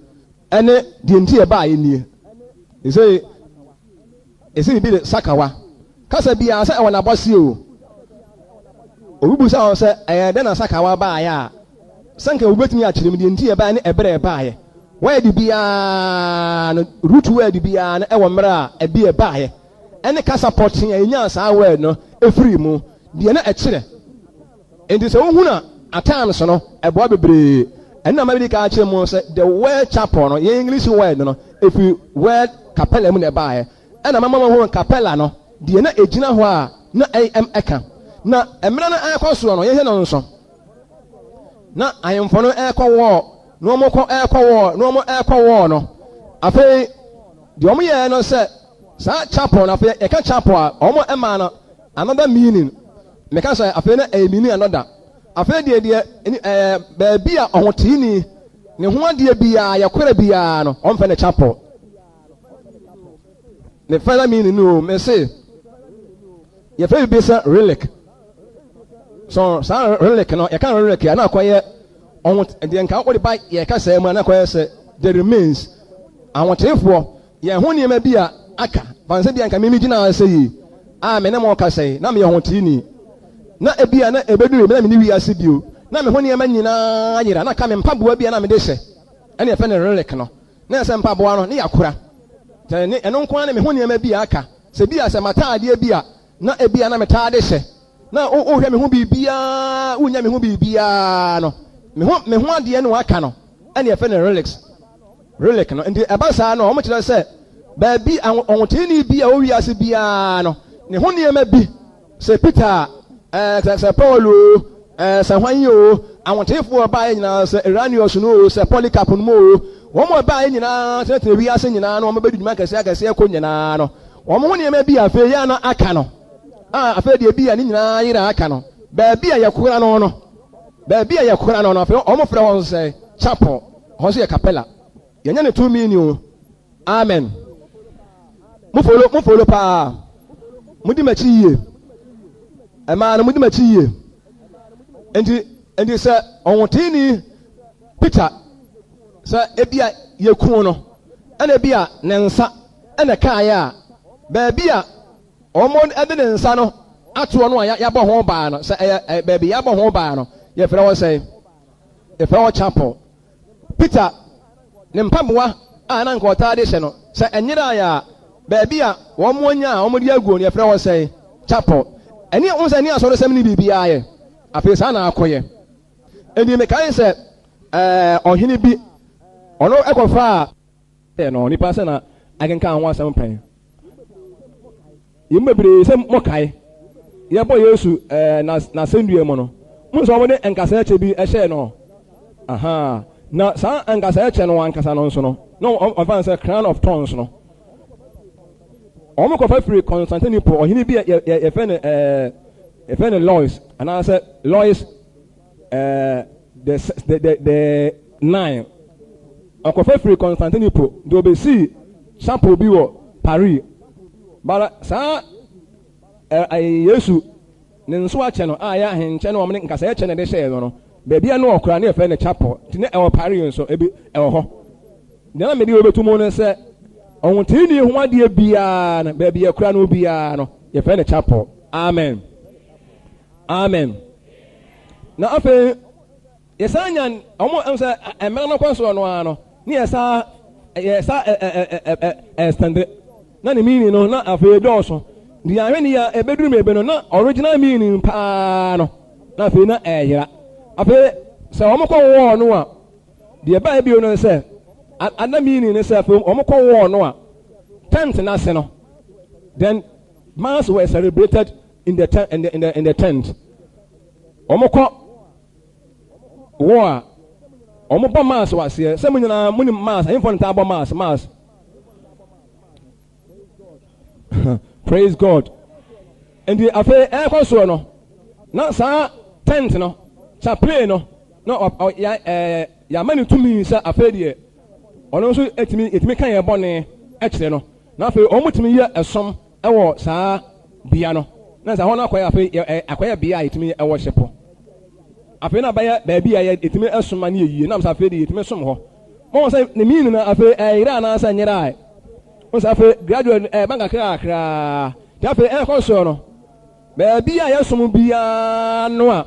ene de ntie ba ye nie e say be the sakawa kasa bia sa e na bose o obubu sa o say de na sakawa ba ya sanka obetimi a kire mu de ntie ba ne ebre ba ye word bia no root word bia na e wo mra e bia ba ye ene kasa potin enya sa word no efiri mu de na ekire enti se wohuna atan so no eboa bebre ena ma bi ka kire mu se the word chapel no ye English word no if you word capella mu na ba ye ena mama ho capella no de na ejina ho a na am eka na emra na akoso no ye he no nso na ayemfo no ekowo no mo ko ekowo no afi de omo ye no se sa chapel na fe e ka chapel a omo ema no another meaning me ka say afi na e meaning another afi de ba bia ohotini ne ho ade bia yakora bia no on fe na chapel ne further meaning no me say ye fe be say relic so sa relic no ye kan relic na akoye on de nka wo de ba ye ka say mu na akoye say the remains awotefo ye ho ne ma bia aka banse bia nka mimi gina say yi me na mo ka say na me ye hotini na ebia na ebedu me na me ni wi ase bio na me ho ne ma nyina yira na ka me mpaboa bia na me de hye ɛne yɛfɛ ne relic no na yɛsɛ mpaboa no ne yɛakora ne ɛno nko ara ne me ho nneɛma bi aka sɛ bi a sɛ mataadeɛ bi a na ebi a na metaade hyɛ na wohwɛ me ho biribiaa wonya me ho biribiaa no me ho adeɛ no waka no ɛne yɛfɛ ne relic no nti ɛba saa no ɔmo kyerɛ sɛ baabi ɔnwoteni bi a owi ase biara no ne ho nneɛma bi sɛ Peter sɛ Paul sɛ hwan yi o awontefoɔ baa nyinaa sɛ Eranius no o sɛ Polycarp no o wɔn baa nyinaa tɛtɛ wi ase nyinaa no wɔn bɛdu dwuma kɛseɛ kɔ nyinaa no wɔn ho nneɛma bi afei ya na aka no afei deɛ bi a ne nyinaa yɛrɛ aka no baabi a yɛkora no no afei wɔn frɛ wɔn sɛ chapel wɔn so yɛ capella yɛnyɛ ne 2 million amen mo follow paa mo di m'akyi yie ɛmaa no mo di m'akyi yie nti sɛ ɔwɔtini Peter sɛ ebi a yɛkuo no ɛna ebi a ne nsa ɛna kaayɛ a baabi a wɔn ɛde ne nsa no atoɔ no a yɛabɔ ho baa no sɛ ɛyɛ baabi yɛabɔ ho baa no yɛfrɛ wɔ sɛ yɛfrɛ wɔ chapel Peter ne mpaboa a na nka ɔtaade hyɛ no sɛ ɛnyere ayɛ a baabi a wɔn nya a wɔn de aguo no yɛfrɛ wɔ sɛ chapel ɛni wɔn sɛ ɛni asɔresɛm ne biribiara yɛ afei saa na akɔyɛ ɛdi mekae sɛ ɔhene bi ɔno ɛkɔfa a ɛyɛ no nipa sɛ na akenka ho asɛm pɛn yɛmu bebree sɛ mɔkae yɛbɔ Yesu n'asɛnnua mu no mo nso wɔn de nkasa ɛkyɛ bi ɛhyɛ no na saa nkasa ɛkyɛ no ankasa no nso no na ɔfa sɛ crown of thorns no wɔn kɔfa firi Constantinople ɔhene bi yɛfɛ no Lois anaasɛ Lois the 9 ɔkɔfa firi Constantinople de obesi chapel bi wɔ Paris bara saa Yesu ne nso akyɛ no a yɛ ahenkyɛ no wɔn ne nkasa ɛkyɛ no de hyɛɛ no baabi a no ɔkora ne yɛfɛ no chapel ti ne ɛwɔ Paris nso ebi ɛwɔ hɔ deɛ na mede wɔbɛtu mu no sɛ ɔwɔtini ho adeɛ biara no baabi yɛkora no biara no yɛfɛ no chapel amen na afei yɛsa nya ɔmo sɛ ɛmɛrɛ no kɔ soɔ no ara no ne yɛsa ɛstande na ne meaning no na afei dɔɔso deɛ ahwɛ ne yɛ ɛbɛduru mebe no na original meaning paa no na afei na ɛyera afei sɛ ɔmo kɔ wɔɔ no a deɛ baa bio no sɛ ada meaning ne sɛ afei ɔmo kɔ wɔɔ no a tent n'ase no then mass were celebrated in the tent ɔmo kɔ wɔ a ɔmo bɔ mass wɔ aseɛ sɛ mo nyinaa mo ni mass ɛyinfo ne ta bɔ mass praise God nti afei ɛkɔ soɔ no na saa tent no chaplain no na yɛama ne tumi sɛ afei deɛ ɔno nso etumi ka yɛ bɔne ɛkyerɛ no na afei ɔmo tumi yɛ ɛsom ɛwɔ saa bea no na sɛ hɔ no akɔyɛ afei akɔyɛ bea a yɛtumi ɛwɔ hyɛ po afei na abɛyɛ baabi a yɛtumi ɛsoma ne yɛyie nam sɛ afei de yɛtumi som hɔ mɔwɔ sɛ ne mii no afei ɛyerɛ anaasɛ nyerɛ a mo sɛ afei graduate ɛba kakraa nti afei ɛkɔ soɔ no baabi a yɛsom biara no a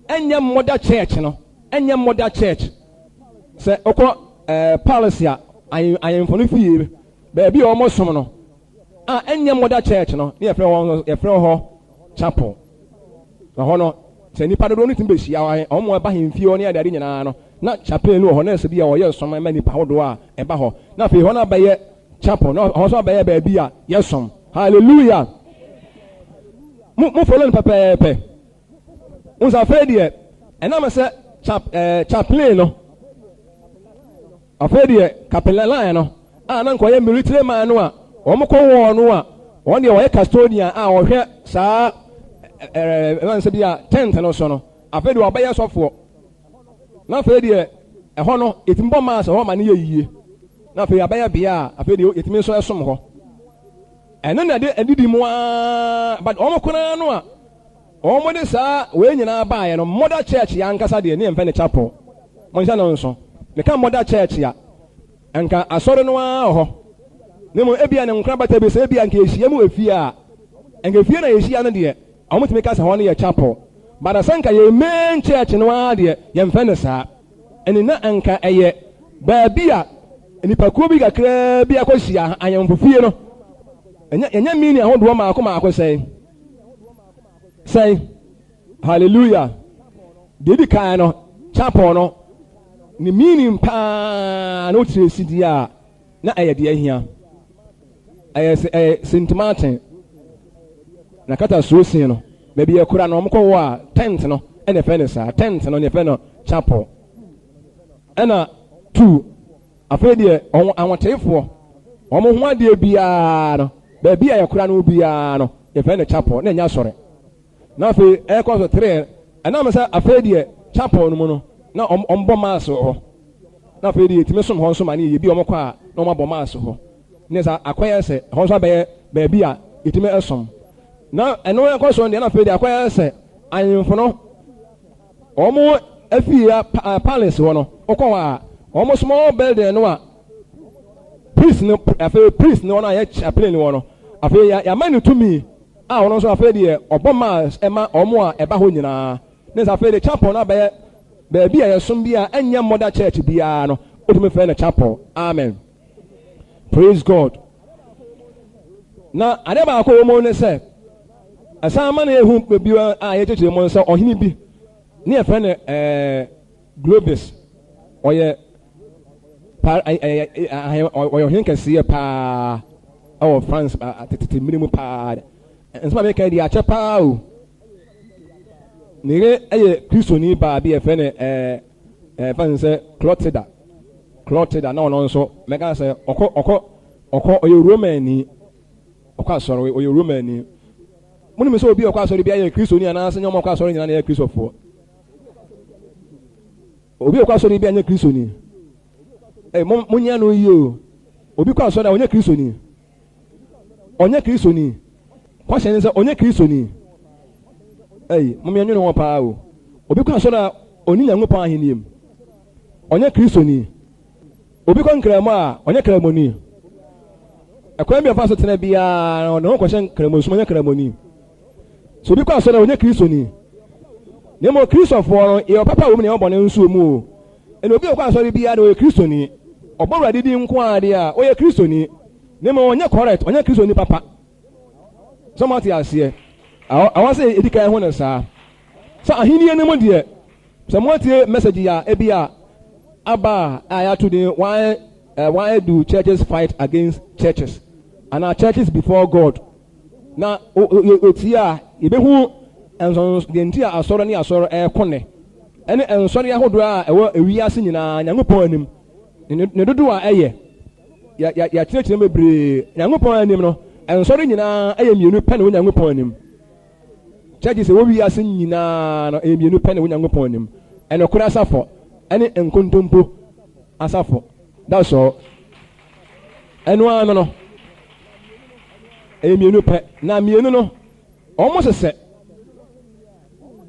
ɛnyɛ mother church no ɛnyɛ mother church sɛ ɔkɔ palace a ayɛmfo no fie baabi a wɔn som no a ɛnyɛ mother church no ne yɛfrɛ hɔ chapel na hɔ no sɛ nipa dodoɔ no tumi bɛhyia wɔn ɛba hemfie hɔ ne adeade nyinaa no na chapel no wɔ hɔ na ɛsɛ bi a wɔyɛ som ɛma nipa ahodoɔ a ɛba hɔ na afei hɔ no abɛyɛ chapel na hɔ nso abɛyɛ baabi a yɛsom hallelujah mo follow no pɛpɛɛpɛ nso afei deɛ ɛnam sɛ chaplain no afei deɛ capellan no a na nkɔyɛ military man no a wɔn kɔ wɔn no a wɔn deɛ wɔyɛ custodian a wɔhwɛ saa ɛman sɛ bi a tent no so no afei deɛ wɔbɛyɛ sɔfoɔ na afei deɛ ɛhɔ no etimi bɔ maas ɛhɔ ma ne yɛ yie na afei abɛyɛ bea a afei deɛ etimi nso ɛsom hɔ ɛno na de adidi mu aa but wɔn koraa no a wɔn de saa wɔn nyinaa baayɛ no mother church yɛ ankasa deɛ ne yɛn fɛ ne chapel wɔn nhyɛ no nso meka mother church a nka asɔre no ara wɔ hɔ ne mu ebia ne nkora bata bi sɛ ebia nka ehyia mu efie a nka efie na ehyia no deɛ wɔn tumi kasa hɔ no yɛ chapel but asɛ nka yɛ main church no ara deɛ yɛn fɛ ne saa ɛne na nka ɛyɛ Babia, and if a Kubiga Krabia Kosia, I am for fear. And yet, meaning I want one come out say, hallelujah. Did the kind of chapel no, the meaning pa no CDR, not a dear here. I say Saint Martin. Nakata Susiano, maybe a Kuranomo tent no, and a fencer, tent on your fenner chapel. And 2, a failure on our table. Almost 1 dear Biano, baby, a Kurano Biano, if any chapel, then you're sorry. Nothing, air cost a train, and I'm a failure chapel no mono, now on Bomaso. Now, failure to miss some Honso money, you be on Moqua, no more Bomaso. Nessa acquires a Honsa baby, it may some. Now, I know a question, the other acquire say, I am for no. Almost a few palace one, Okoa, almost small building, no priest, no, a priest, no one I chaplain one. I feel ya man to me. I also afraid here, or Bomas, Emma, or more, a bahunina. There's a fair chapel, not by baby, a sumbia, and your mother church, Biano, ultimate friend chapel. Amen. Praise God. Now, I never call woman say. As a man who will be a to the monster or he be near friend Globus or your can see a pa or France at the minimum pad and some make the achapao near a Christoni bar be a friend clotted no also make us say or your Romani or sorry or your Romani. When you so be a class or be a Christian and answer no more class or in a Christian for. Obi a class or be a Christian. A Muniano you. Obi class or a Christian. On your Christian. Question is on your Christian. Hey, Mummy, you know what power. Obi class or only a mopa in him. On your Christian. Obi con crema on your ceremony. A crime of us to be a no question cremus on your ceremony. So because I was Christian, no more Christian for your papa woman or born in Sumu, and will be a class or be a Christian, or Bora didn't inquire, or a Christian, no more on your correct, on your Christian papa. Somebody else here. I want to say, it can't win us, sir. So I hear no dear. Some what message ya, Ebia, Abba, I have today. Why do churches fight against churches? And our churches before God. Now, here, if you and the entire Assorani Assor air conne, and sorry, I would we are singing a young upon him. You do a year. Ya church never be young upon him, and sorry, I am you pen when young upon him. Churches we are singing a new pen when young upon him, and a crassa for any encontumpo asafo. That's all. And one no. Emi pet na mienu no almost a set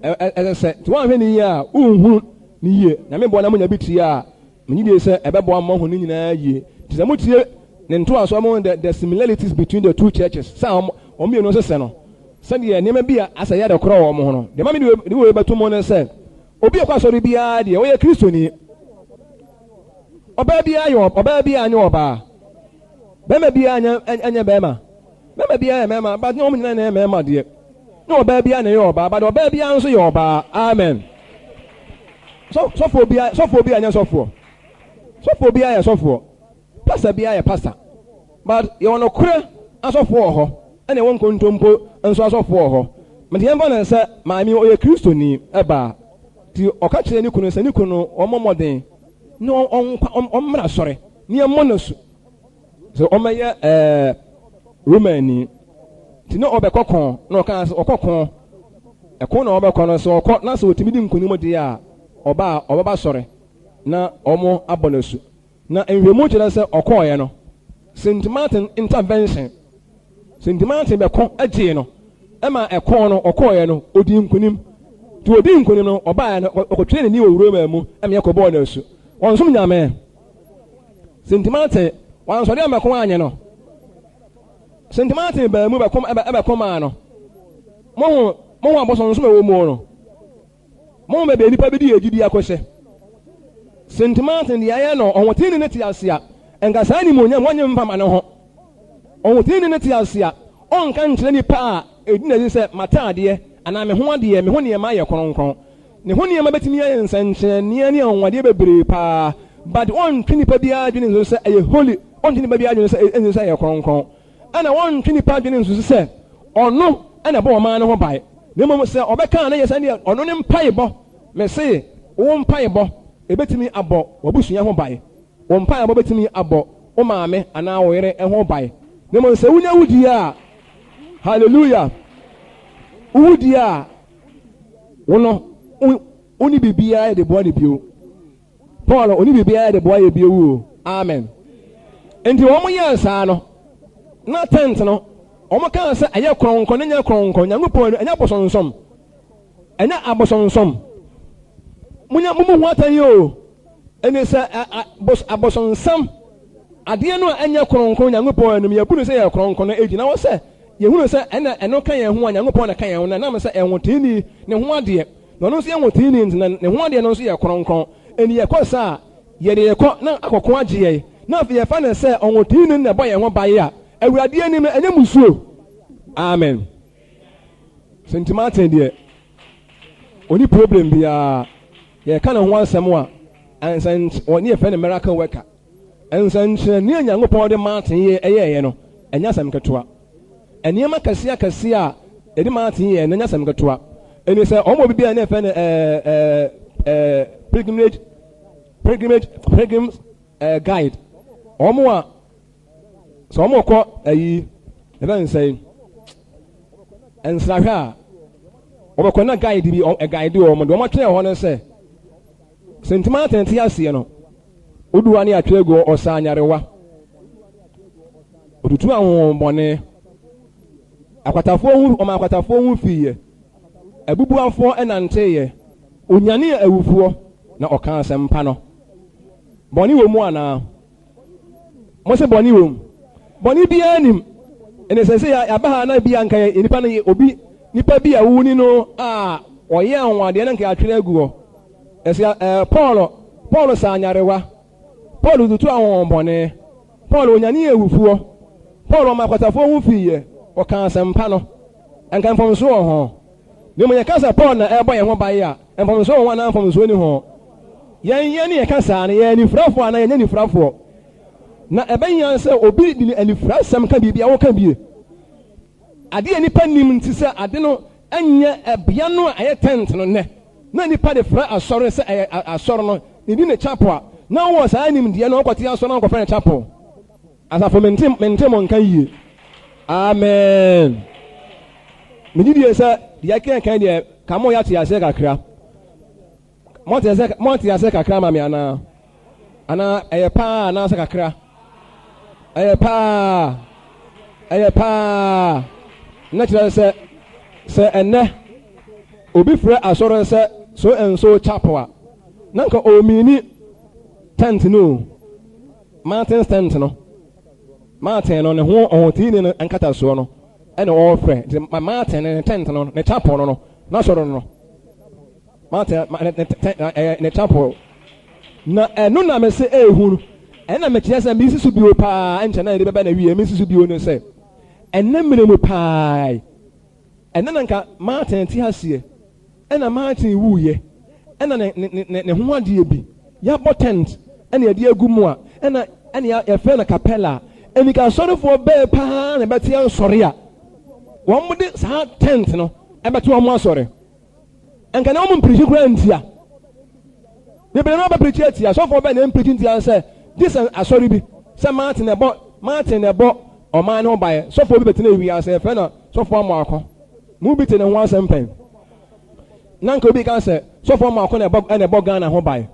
as I said to one penny ya unhu ni ye na me bo na munya biti ya me ni dey say ebebo amon ho ni nyina ye ti say mutie ne nto aso amon the similarities between the two churches some o mienu so se no se de ne ma bia asa ya de kro wo mo ho no de ma me ni we beto mo ne say obi e kwa so bia de o ye kristoni oba bia yo oba bia anya oba be ma bia anya be ma Mama be a mama, but no man and mamma dear. No baby and your bar, but baby answer your bar. Amen. So for be and so for. So for be a so for. Pastor be a pastor. But you are no queer as of for her, and you won't come to and so as of for her. But the emperor said, my me or a Christian, a bar. To or catch any kuno, and you can know or more than no on sorry, near Monos. So on my Romani, to know Obekon, no cans or cocon, a corner of a corner, so caught not so timid in Kunumodia, or bar, or bar, sorry, na or more abonus. Now, in remote answer or coyano, Saint Martin intervention. Saint Martin become a geno, Emma a corner or coyano, Odim Kunim, to Odim Kunim or buy or train a new room, and Yacobonos. On some young man. Saint Martin, once or the Macoaniano. Saint Martin be move come ano mo aboson so me wo mo no mo me be nipa be di agidi akose sentiment in the ayano on what in it yasia and Gasani Munya one pamano on what in it yasia on country pa it didn't say mata dear and I'm a one dear me when you maya concon the when you met me and near on what you pa but one Trinipabia didn't say a holy one Trinipabia say a concon and I want Trinipabia didn't say or no and a boy man who buy the moment say Obeka and yes and on him payable me say one payable a bet me abo wabusu ya buy one payable bet me abo o maame and now we're a home buy the moment say unya udia hallelujah udia wono oni bibia de boy bio Paul oni bibia de boy bio amen enti wo mo yansa no na tent no Oma kan se eye kronkon nya kronkon Nyankopon enya bosonsom enya abosonsom munya mumu hu atan yo ene se abosonsam ade no enya kronkon Nyankopon anum ye bunu se ye kronkon na ejina wo se ye hunu se eno kan ye hu Nyankopon na kan ye hu na nam se enwotini ne hu ade no no se enwotini ntina ne hu ade no so ye kronkon eni ye kosa ye de ye ko na akokon age ye na afi ye fa na se onwotini ne boye ho baye a awurade anim enye musuo amen sentiment de oni problem bia ye kana ho ansem a ansan oni e fe ne miracle worker ansan ne Nyankopon de Martin ye eye no enya sam ketoa eniema kase a edi Martin ye enya sam ketoa eni se omo bibia ne fe ne pilgrimage guide omo a so omo ko ayi even say ensrahwa obekọ na guide bi a guide o mo do mo twe ho no say sentiment enti ase no oduwa ne atwego osa anyarewa otutu ahon bone akwatafo hu fiye abubuafo enanteye onyane awufuo na oka asempa no bone wo mu ana mo se bone wo bone bi anim ene se ya baha na bi anka nipa na obi nipa bi awuni no oye anwade na nka atwere aguo ese Paul sa anyarewa Paul dutu awon bone Paul onyane awufuo Paul makwatafo hu fiye oka asempa no anka mfomso ho ne mo yakasa Paul na ebo ye ho baye a mfomso ho na mfomso ni ho yen ne yakasa na ye ni frafo na ye ni frafo na ebenya se obi di anifra sam ka bibia wo ka bie ade nipa nim ntise ade no anya ebia no aye tent no ne na nipa de fra asore se asore no ni di ne chapel na wo sa anim de no kwati asore no kwfa ne chapel asafo mentem on kan yie amen me di die se dia kan de kamo ya ti ase kakra mo ti ase kakra ma me ana eye pa na ase kakra eye pa natural se enne obi frɛ asɔre sɛ so enso chapel nanka omini tent no Martin tent no Martin no ne ho ohotini no ankata so no ene o frɛ Martin ne tent no ne chapel no na sɔre no Martin ne chapel na eno na me se ehunu ena me kyerɛ sɛ misi so bio pa enkyɛ na de bɛba na wie misi so bio no sɛ ena mene mu pa ena nanka Martin ti hasie ena Martin wuye ena ne ho ade bi ya tent ena yade agumu a ena ya fe na capella eni ka sorofo be pa na beti ansore a won mu de sa tent no e beti won mu asore enka na won preach kura ntia de be na ba preach atia so for be na preach ntia say this asore bi say Martin ebo o man no buy so for bi beti na wi ase fe na so for mo akọ mu bi te ne ho asempen nanka obi kan say so for mo akọ na ebo Ghana ho buy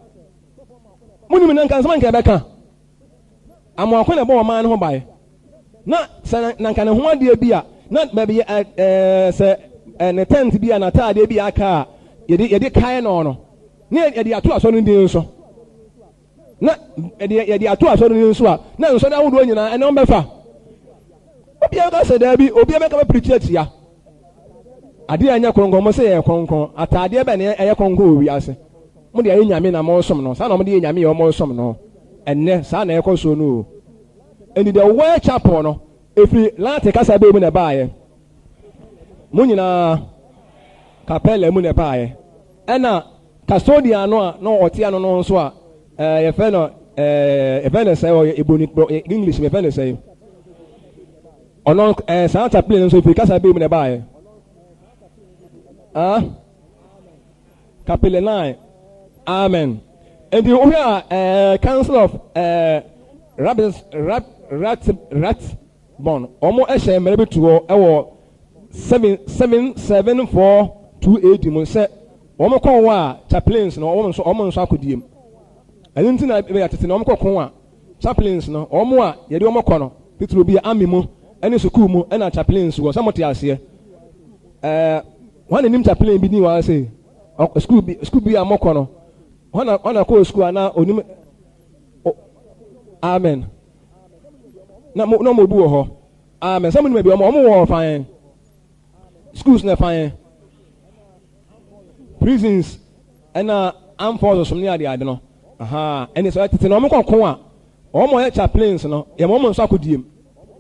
muni mi nanka nsama nka beka amo akọ na ebo o man ho buy na nanka ne ho ade bi a na ba bi say ne tent bi a na taade bi aka yedi kai no no ne yedi ato aso no din so na yedi ato aso no din so a na nso da wodo nyina ene on befa obi aka say da bi obi aka preach atia ade anya kronkon mo say ye kronkon ataade be ne eye kronkon owi ase mo de ayi nyame na mo som no sa na mo de nyame ye mo som no enne sa na ekoso no eni the word chapel no efi lati kasa be mu na baaye mo nyina kapela mu na baaye ena custodian no a no otia no no so a ye fe no say eboni English me fe no say ono sa chapel no so efi kasa be mu na baaye kapela 9 amen and the council of Ratbon omo ehye mere betuo ewo 77428 mo se omo kon wa chaplains no omo nso akodiem eni ntina be yatete no omo kon wa chaplains no omo a ye de omo kon no tituro bi ami mu eni school mu ena chaplains wo samote ase wan enim chaplain bi ni wa say school bi amokọ no ona ko school ana onim amen na mo bu ho amen some ni be omo wo fine schools na fine prisons ana am force some ni ade no eni so tete no omo kokon a omo ye chaplains no ye mo nso akodiem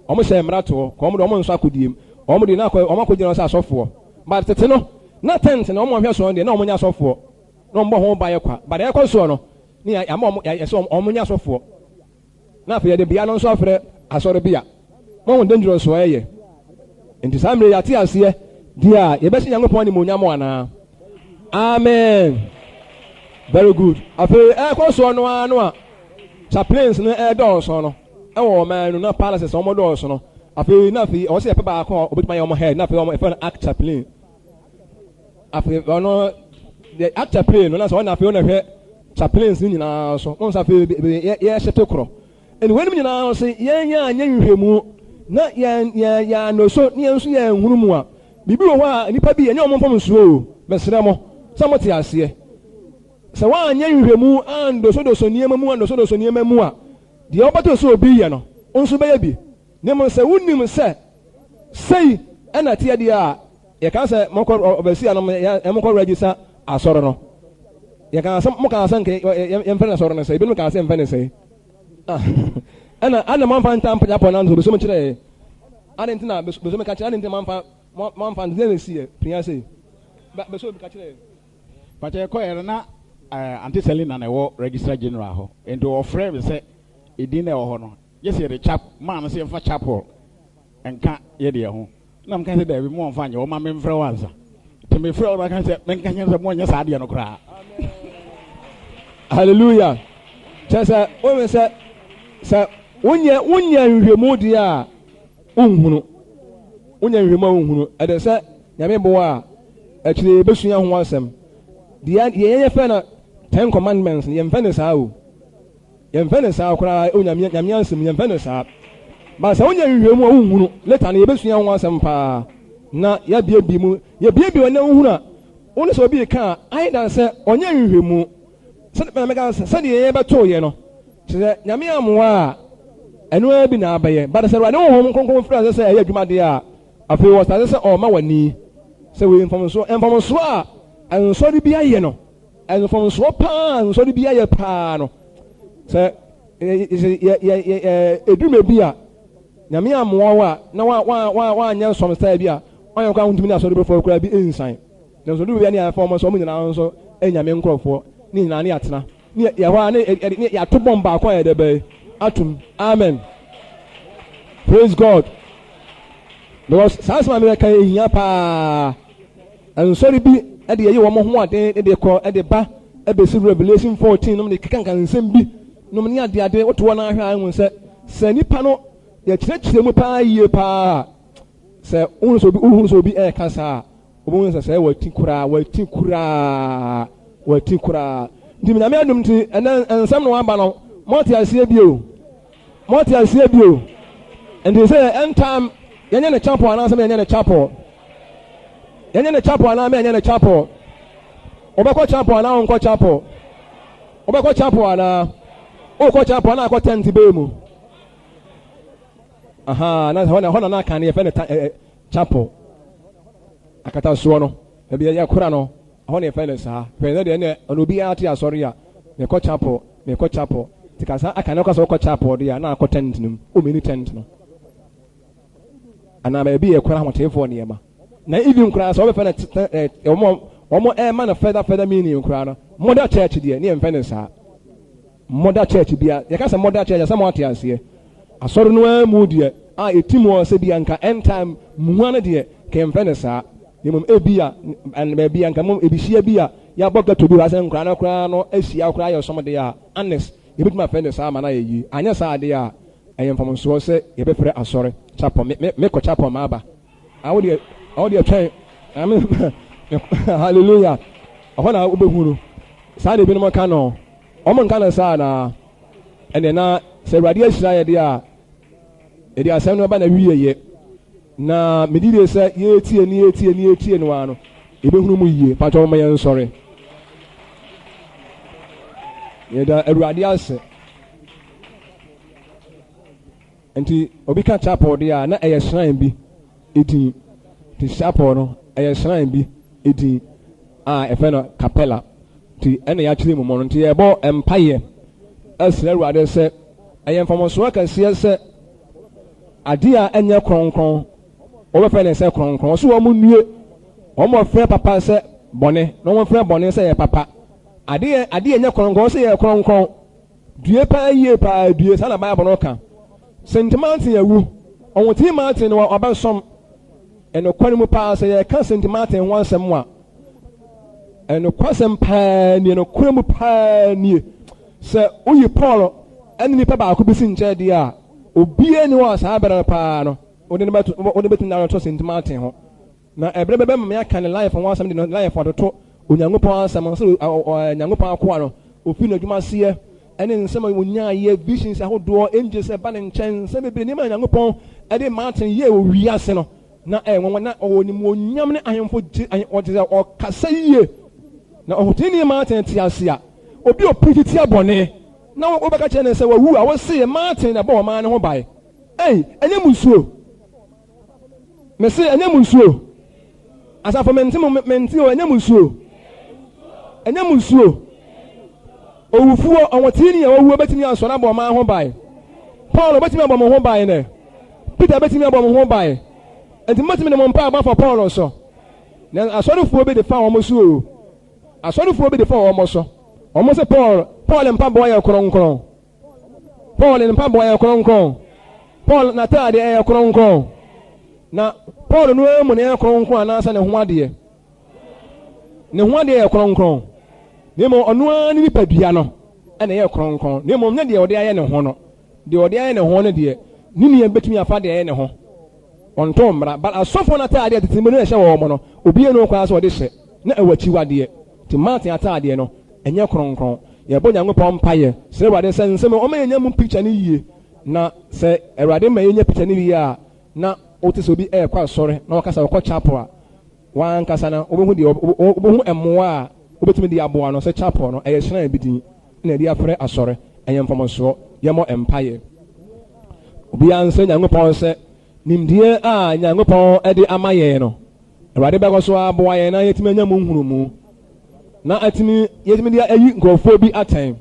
omo se mrato ko omo nso akodiem omo de na omo akodiem so asofo but tete no na tent na omo hwe so de na omo nya asofo no mbo ho ba ye kwa but ye so no ni ya omo ye so omo nya asofo na afa ye de bia no nso afre asore bia mo won dangerous so ye enti samre ya ti ase dia ye be se Nyankopon ni mo nya mo ana amen very good afa so no anu a chaplains no do so no wo man no na palaces omo do so no afa na afa o se pe ba ko obetima ye omo head na afa omo e act chaplain afa ono the act chaplain no na so na afa ona hwe chaplains ni nyina so on sa afa ye shete kro eni weni nyina so ye nya anya nhwemu na ya no so ni enso ya nhuru mu a bibi wo a nipa bi enya omo pom suo besere mo samote ase se wa anya nhwemu ando so do so niema mu ando so do so niema mu a de obato so obi ye no onso be ya bi ne mo se wunim se sei ena tie dia a ye kan se mo ko obasi anom ye mo ko register asoro no ye kan se mo kan se nke ye mfa na asoro no se bi mo kan se mfa ne se ana man fa ntam pa po na ndo so mo kire ana ntina be so me ka kire ana ntina man fa nze si e pia se be so be ka kire pa che ko ere na anti Selina na wo registrar general ho endo ofre be se edin na ho no yes ye the chap man se mfa chapel enka ye de ho na mka se da bi mo mfa anye o ma me mfra wansa to me fra o kan se men kan se mo nya sa de no kra hallelujah chesa o me se wonya nhwemu di a unhunu wonya nhwemu unhunu ede se nyame bo a akire besua ho asem dia ye fe na 10 commandments ye mfe ne saa o ye mfe ne saa kra o nyame ansem ye mfe ne saa ba se wonya nhwemu unhunu later na ye besua ho asem pa na ya bie mu ye bie wona unhunu a woni so bi ka ai dan se onya nhwemu se na mega se de ye beto ye no se nyame amwa enu abi na abaye but se ro ne ho konkon fra se ya adwuma de a afi wo sta se o ma wani se we information a enso de bia ye no information pa enso de bia ye pa no se edwuma bia nyame amwa wa na wa anya som style bia onye kwa huntumi na so de before kura bi ensan na so de bia ne information so mo nyina so enyame nkrofo ni nyina ne atena ni ya wa ne ya to bomba akwa ya de be atum amen praise God because sans ma me kan ehia pa en sorry bi e de ye wo mo ho aden e de ko e de ba e be si Revelation 14 no me kan nsem bi no me ade woto na ahwa anwu se nipa no ya kire mu pa yie pa se uhunu so bi e kasa obun se wati kura ndi me na me adum ti ensem no aba no moti asie bio and they say end time yenye ne chapel ana yenye ne chapel ana yenye ne chapel obekọ chapel ana onko chapel obekọ chapel ana okọ chapel ana akọ tent be mu na hona na kan ye fe ne chapel akata so no e bi ya kura no ɛhɔ na yɛfɛ no saa pɛn deɛ ɛnɛ ɔno obiara te asɔre a mekɔ chapel tikasa aka na ɔkasa ɔkɔ chapel deɛ a na akɔ tent no mu ɔmini tent no anaa baabi yɛ kora ahoteefoɔ nneɛma na even koraa sɛ ɔbɛfɛ no wɔn ɛɛma no further meaning koraa no modern church deɛ ne yɛmfɛ no saa modern church bia yɛka sɛ modern church asɛ mo ate aseɛ asɔre no ara mu deɛ a ɛtim wɔ sɛ bia nka end time mua no deɛ kɛmfɛ no saa mmom ebi a baabi a nka mmom ebihyia bi a yɛabɔ gato bi wɔ asɛ nkora no koraa no ahyia koraa yɛ ɔsɔm deɛ a honest yɛbɛtumi afɛ no saa ma no ayɛ yie anyɛ saa adeɛ a ɛyɛ mfomsoɔ sɛ yɛbɛfrɛ asɔre chapel mekɔ chapel ma aba awo deɛ twɛn hallelujah ɔhɔ na wobɛhu no saa de binom ka no ɔmo nka no saa na ɛnɛ na sɛ awurade ahyira yɛ deɛ a yɛde asɛm no ba na wieyɛ na medidie sɛ yɛtie no a no yɛbɛhunu mu yie patɔ ma yɛn nsɔre yɛda awurade ase nti obi ka chapel deɛ a na ɛyɛ shrine bi ɛdin nti chapel no ɛyɛ shrine bi ɛdin a ɛfɛ no capella nti ɛna yɛakyerɛ mu no nti yɛbɔ mpayɛ ɛsrɛ awurade sɛ ɛyɛ mfomsoɔ kɛseɛ sɛ adeɛ a ɛnyɛ kronkron wɔbɛfɛ ne sɛ kronkron ɔso wɔn nnue wɔn wɔfrɛ papa sɛ bɔne na wɔn frɛ bɔne sɛ yɛ papa adeɛ nyɛ kronkron sɛ yɛ kronkron due paa yie paa due saa na baabɔ no ka St. Martin awu ɔwɔte Martin wɔ ɔbɛsom ɛnokwa no mu paa sɛ yɛka St. Martin ho asɛm a ɛnokwasɛm paa nie ɛnokwa mu paa nie sɛ woyi Paul ɛne nipa baako bi si nkyɛn deɛ a obiara ni wɔ saa bɛrɛ paa no wode bɛtumi na to St. Martin ho na ɛbrɛ bɛbɛ ma yɛaka ne life ho asɛm de no life ɔdoto onyankopɔn asɛm sɛ onyankopɔn akoa no ofi no adwuma seɛ ɛne nsɛm a onyaayɛ visions ahodoɔ angels ɛba ne nkyɛn nsɛm bebree nneɛma onyankopɔn ɛde Martin yɛ wɔ wiase no na ɛwɔ na ɔwɔ nimonyam ne ahemfo ɔte sɛ ɔkasa yie na ɔhotini Martin te ase a obi opiti tia bɔne na wobɛka kyerɛ ne sɛ wawu a wɔse Martin na bɔ ɔman ne ho bae ɛnyɛ mu nsuo mese ɛnyɛ mu nsuo asafo mente o ɛnyɛ mu nsuo owufuo ɔwɔtini a wawu bɛtumi asɔre abɔ ɔman ho bae Paul bɛtumi abɔ mo ho bae ne Peter bɛtumi abɔ mo ho bae enti mɛtumi ne mo mpa aba for Paul so na asɔrefuo bi de fa wɔn so o asɔrefuo bi de fa wɔn so wɔn sɛ Paul mpa bɔ yɛ kronkron Paul na taade yɛ kronkron na Paul no emu ne yɛ kronkron anaasɛ ne ho adeɛ yɛ kronkron nemo ɔno ara ne nipadua no ɛna yɛ kronkron nemo ne deɛ ɔde ayɛ ne ho no deɛ ne nea betumi afa deɛ ayɛ ne ho ɔntɔ mmara but asɔfo no ataadeɛ tete mu no ɛhyɛ wɔ no obiara no kwaa sɛ ɔde hyɛ na ɛwɔ akyiwadeɛ te Martin ataadeɛ no ɛnyɛ kronkron yɛbɔ Nyankopɔn mpayɛ sɛ Awurade sɛ nsɛm ɔma yɛnya mu picture no yie na sɛ Awurade ma yɛnya picture no yie a na wote sɛ obi ɛkɔ asɔre na wɔkasa wɔkɔ chapel a wankasa na wobɛhu ɛmmoa a wobɛtumi de aboa no sɛ chapel no ɛyɛ hyerɛn bi din na ɛde afrɛ asɔre ɛyɛ mfomsoɔ yɛmmɔ mpayɛ obiara nsɛ Nyankopɔn sɛ nimdeɛ a Nyankopɔn ɛde ama yɛn no Awurade bɛkɔ so aboa yɛn na yɛtumi anya mu nhunumu na yɛtumi de ayi nkurɔfoɔ bi atɛn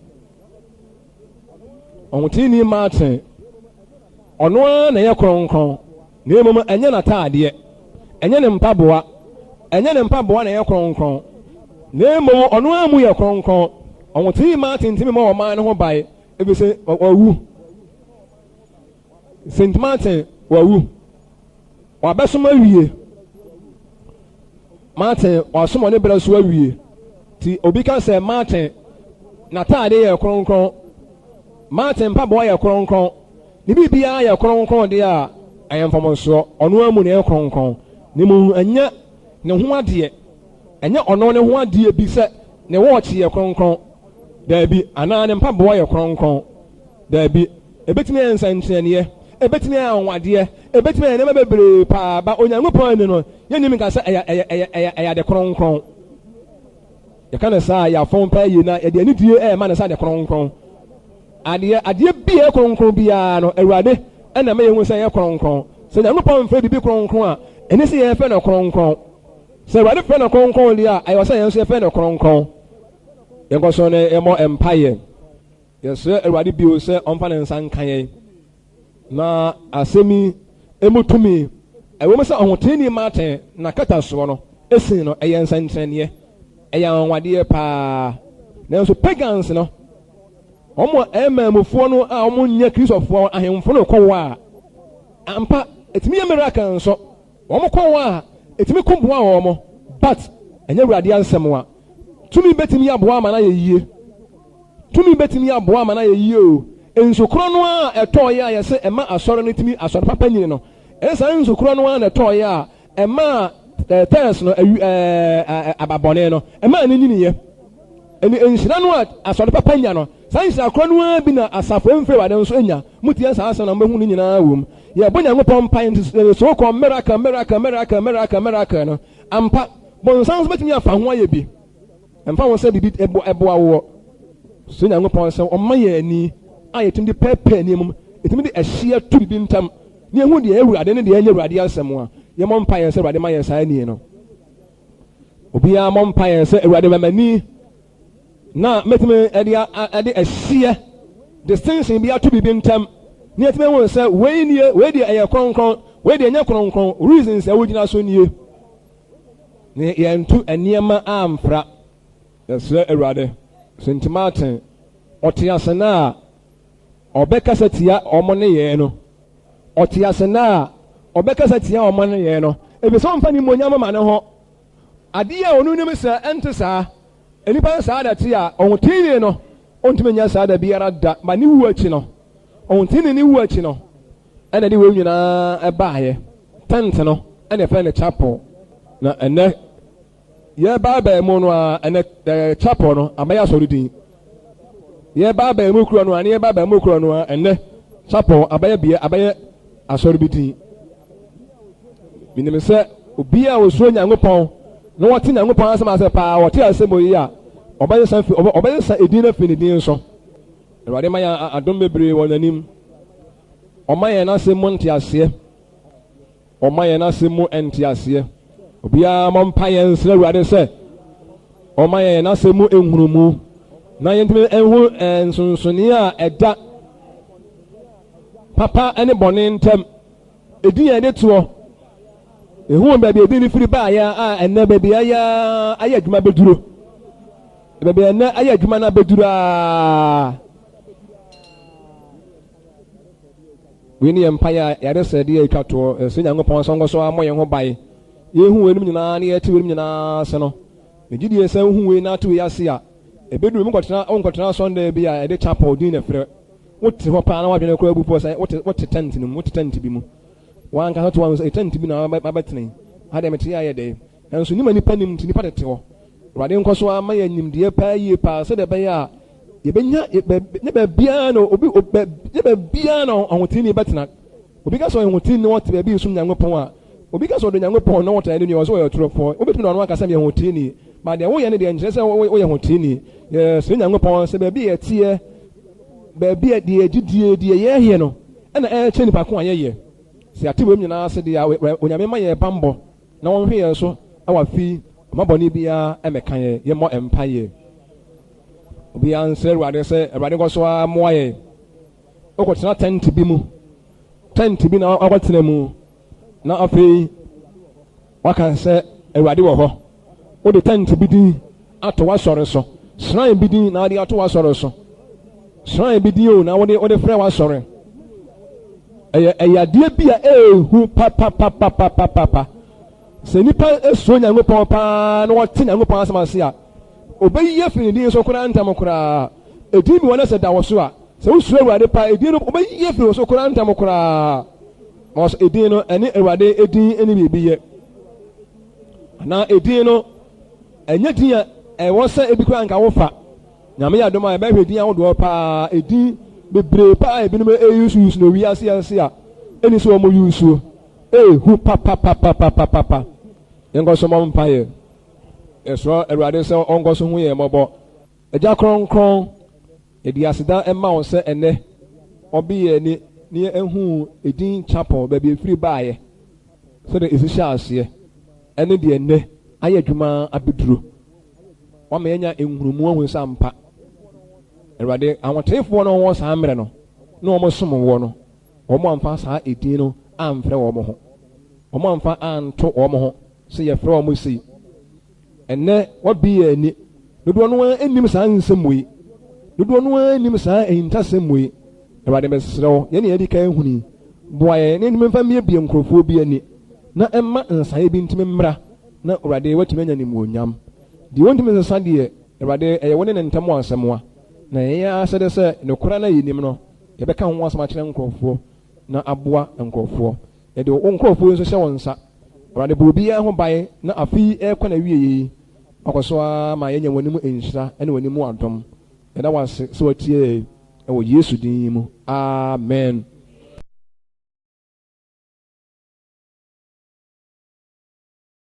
ɔhotini Martin ɔno ara na ɛyɛ kronkron na mmom ɛnyɛ n'ataadeɛ ɛnyɛ ne mpaboa na ɛyɛ kronkron na mmom ɔno ara mu yɛ kronkron ɔhotini Martin ntimi ma ɔman no ho bae ebi sɛ wawu St. Martin wawu wabɛsom awie Martin wasom ɔne brɛ so awie ti obi ka sɛ Martin n'ataade yɛ kronkron Martin mpaboa yɛ kronkron ne biribiara yɛ kronkron deɛ a ɛyɛ mfomsoɔ ɔno amu ne yɛ kronkron ne mu ɛnyɛ ne ho adeɛ ɛnyɛ ɔno ne ho adeɛ bi sɛ ne wɔɔkye yɛ kronkron daabi anaa ne mpaboa yɛ kronkron daabi ebetumi yɛ nsɛnkyerɛnneɛ ebetumi yɛ anwadeɛ ebetumi yɛ nneɛma bebree paa ba Onyankopɔn ani no yɛnim nka sɛ ɛyɛ ade kronkron yɛka ne saa yɛafɔn paa yie na yɛde anidie ɛɛma ne saa ade kronkron adeɛ bi yɛ kronkron biara no Awurade ɛna ma yɛhu sɛ yɛ kronkron sɛ Nyankopɔn mfrɛ bibi kronkron a ɛne sɛ yɛfɛ no kronkron sɛ awurade fɛ no kronkron deɛ a ɛwɔ sɛ yɛn nso yɛfɛ no kronkron yɛnkɔ so ne ɛmmɔ mpaeɛ yɛsrɛ awurade bio sɛ ɔmfa ne nsa nka yɛn na asɛm yi ɛmu tumi ɛwɔ mu sɛ ɔhoteeni maten na kata soɔ no ɛsin no ɛyɛ nsɛnkyerɛnneɛ ɛyɛ anwadeɛ paa nanso pagans no wɔn ɛmɛmufoɔ no a wɔn nyɛ kristofoɔ ahemfo no kɔwɔ a ampa etumi yɛ miracle nso wɔn kɔwɔ a etumi ko boa wɔn but ɛnyɛ awurade ansɛm a tumi betumi aboa ama na yɛ yie tumi betumi aboa ama na yɛ yie o nsukuro no a ɛtɔɔyɛ a yɛsɛ ɛma asɔre no tumi asɔre papa nyini no ɛnsa nsukuro no a na ɛtɔɔyɛ a ɛma tɛs no ababɔne no ɛma ne nyiniyɛ ɛni nhyira no a asɔre papa nya no saa nhyira koro no a bi na asafo mfiri wade nso anya mutie saa asɛm na mbɛhu ne nyinaa wɔ mu yɛbɔ nyankopɔn mpae nti so kɔ miracle no ampa bɔnsan nso bɛtumi afa ho ayɛ bi ɛmfa wɔn sɛ bibi ɛboa wɔ so nyankopɔn sɛ ɔma yɛ ani a yɛtumi de pɛɛpɛɛ nneɛma yɛtumi de ɛhyeɛ to bibi ntam ne ehu deɛ awurade ne deɛ ɛnyɛ awurade asɛm a yɛmɔ mpaeɛ sɛ awurade ma yɛ saa nie no obiara mɔ mpaeɛ sɛ awurade ma m'ani na mɛtumi ɛde ɛhyeɛ distinction bi ato bibi ntam ne yɛtumi ehu sɛ wei deɛ ɛyɛ kronkron wei deɛ ɛnyɛ kronkron reasons ɛwɔ gyina so nie ne yɛntu nneɛma amfra yɛsrɛ awurade sentimaten ɔte ase na a ɔbɛkasa tia ɔmo ne yɛn no ɔte ase na a ɔbɛkasa tia ɔmo ne yɛn no ebi sɛ ɔmfa ne mmonyam ma ne ho adeɛ a ɔno nim sɛ ɛnte saa enipa saa da te a ɔhotinie no ɔntumi nya saa da biara da ma ne wu akyi no ɔhotinie ne wu akyi no ɛna de wɔn nyinaa ɛbaayɛ tent no ɛna ɛfɛ ne chapel na ɛnɛ yɛ baabaa mu no a ɛnɛ chapel no abɛyɛ asɔre din yɛ baabaa mu kuro no a ne yɛ baabaa mu kuro no a ɛnɛ chapel abɛyɛ asɔre bi din minim sɛ obiara a osuro nyankopɔn na wɔte nyankopɔn asɛm asɛ paa wɔte asɛm yi a ɔbɛyɛ sa edin na fi ne din so awurade ma yɛ adom bebree wɔ n'anim ɔma yɛn n'asɛm mu nte aseɛ ɔma yɛn n'asɛm mu nte aseɛ obiara mɔ mpa yɛn nsira awurade sɛ ɔma yɛn n'asɛm mu nhurumu na yɛntumi ɛhu nsonsonie a ɛda papa ɛne bɔne ntam edin yɛn de toɔ ehu baabi edin ne firi baayɛ a ɛnɛ baabi ayɛ adwuma bɛduro baabi ɛnɛ ayɛ adwuma na bɛduro a wei ne yɛ mpa yɛ yɛde sɛ de atwa toɔ ɛsɛ nyankopɔn sɛ nkɔ so amɔ yɛn ho bae yɛhu wei nom nyinaa ne yɛte wei nom nyinaa ase no megye sɛ wohu wei na ate wei ase a ɛbɛduru mu nkɔtena Sunday bi a ɛde chapel din na frɛ wote hɔ paa na wadwene kora bupɔ sɛ wote tent no mu wote tent bi mu wankasa to wɔn tent bi na babɛtene ade mete ayɛ dɛ nanso nipa nim nti nipa tete hɔ awurade nkɔ so ama yɛ nimdeɛ paa yie paa sɛ de bɛyɛ a yɛbɛnya ne baabiara no ne baabiara no ɔhotini bɛtena obi ka sɛ ɔhotini na wɔte baabi sum nyankopɔn a obi ka sɛ ɔde nyankopɔn na wɔte ɛne ɔsɛ ɔyɛ torɔfoɔ wobɛtumi na ɔno akasa yɛ ɔhotini ma deɛ woyɛ ne deɛ nkyerɛ sɛ woyɛ ɔhotini yɛsɛ nyankopɔn sɛ baabi yɛteɛ baabi a deɛ gyidie deɛ yɛyɛ no ɛna ɛkyɛ nipa ko a yɛyɛ sɛ ate wɔm nyinaa ase deɛ onyame ma yɛ bambɔ na wɔnhwɛ yɛn so ɛwɔ afi ɔmabɔne biara ɛmɛka yɛ yɛmmɔ ɛmpa yɛ obiara nsɛ awurade sɛ awurade nkɔ so amoa yɛ wokɔtena tent bi mu tent bi na wakɔtena mu na afei waka sɛ awurade wɔ hɔ wode tent bi din ato w'asɔre so shrine bi din na wode ato w'asɔre so shrine bi din o na wode frɛ w'asɔre ɛyɛ adeɛ bi a ehu papapapapapa sɛ nipa esuo nyankopɔn paa na wɔte nyankopɔn asɛm ase a obɛyi afiri ne din so koraa ntam koraa edin bi wɔn sɛ da wɔ so a sɛ wosuo awurade paa edin no obɛyi afiri wɔ so koraa ntam koraa ɔsɛ edin no ɛne awurade edin ɛne biribi yɛ na edin no ɛnyɛ din a ɛwɔ sɛ ebi koraa nka wofa nyame yɛ adom a ɛbɛhwɛ din a wodoɔ paa edin bebree paa ebinom eyusu na owi ase a ɛni sɛ wɔn yusu ehu papapapapapa yɛn nkɔ so mɔ mpa yɛ ɛsoro awurade sɛ ɔnkɔ so ho yɛ mɔbɔ ɛgya kronkron yɛde aseda ɛma wɔn sɛ ɛnɛ ɔbi yɛ ni ne ɛhu edin chapel baabi efiri baayɛ sɛde esi hyɛ aseɛ ɛne deɛ ɛnɛ ayɛ adwuma abɛduro wama yɛnya enhurumu ahu sɛ ampa awurade ahoteefoɔ no wɔwɔ saa mmerɛ no na wɔn som wɔ no wɔn amfa saa edin no amfrɛ wɔn ho wɔn amfa anto wɔn ho sɛ yɛfrɛ wɔn sei ɛnɛ wɔbi yɛ ani dodoɔ no anim saa nsɛm yi dodoɔ no anim saa ehintasɛm yi awurade bɛsrɛw yɛn yɛdi kan ehuni boa yɛ ne ntumi mfa miebie nkurɔfoɔ bi ani na ɛma nsaeɛ bi ntumi mmra na awurade watumi anya nimuonyam deɛ wɔntumi nsesa deɛ awurade ɛyɛ wɔne ne ntam asɛm na yɛyɛ asɛde sɛ nokora na yɛnim no yɛbɛka ho asɛm akyerɛ nkurɔfoɔ na aboa nkurɔfoɔ yɛde wo nkurɔfoɔ nso hyɛ wɔn nsa awurade bɔ obiara ho bae na afei ɛrekɔ na wie yi ɔkɔ so a ma yɛnya wɔn anim nhyira ne wɔn anim adom yɛda wase sɛ watie ɛwɔ yesu din mu amen.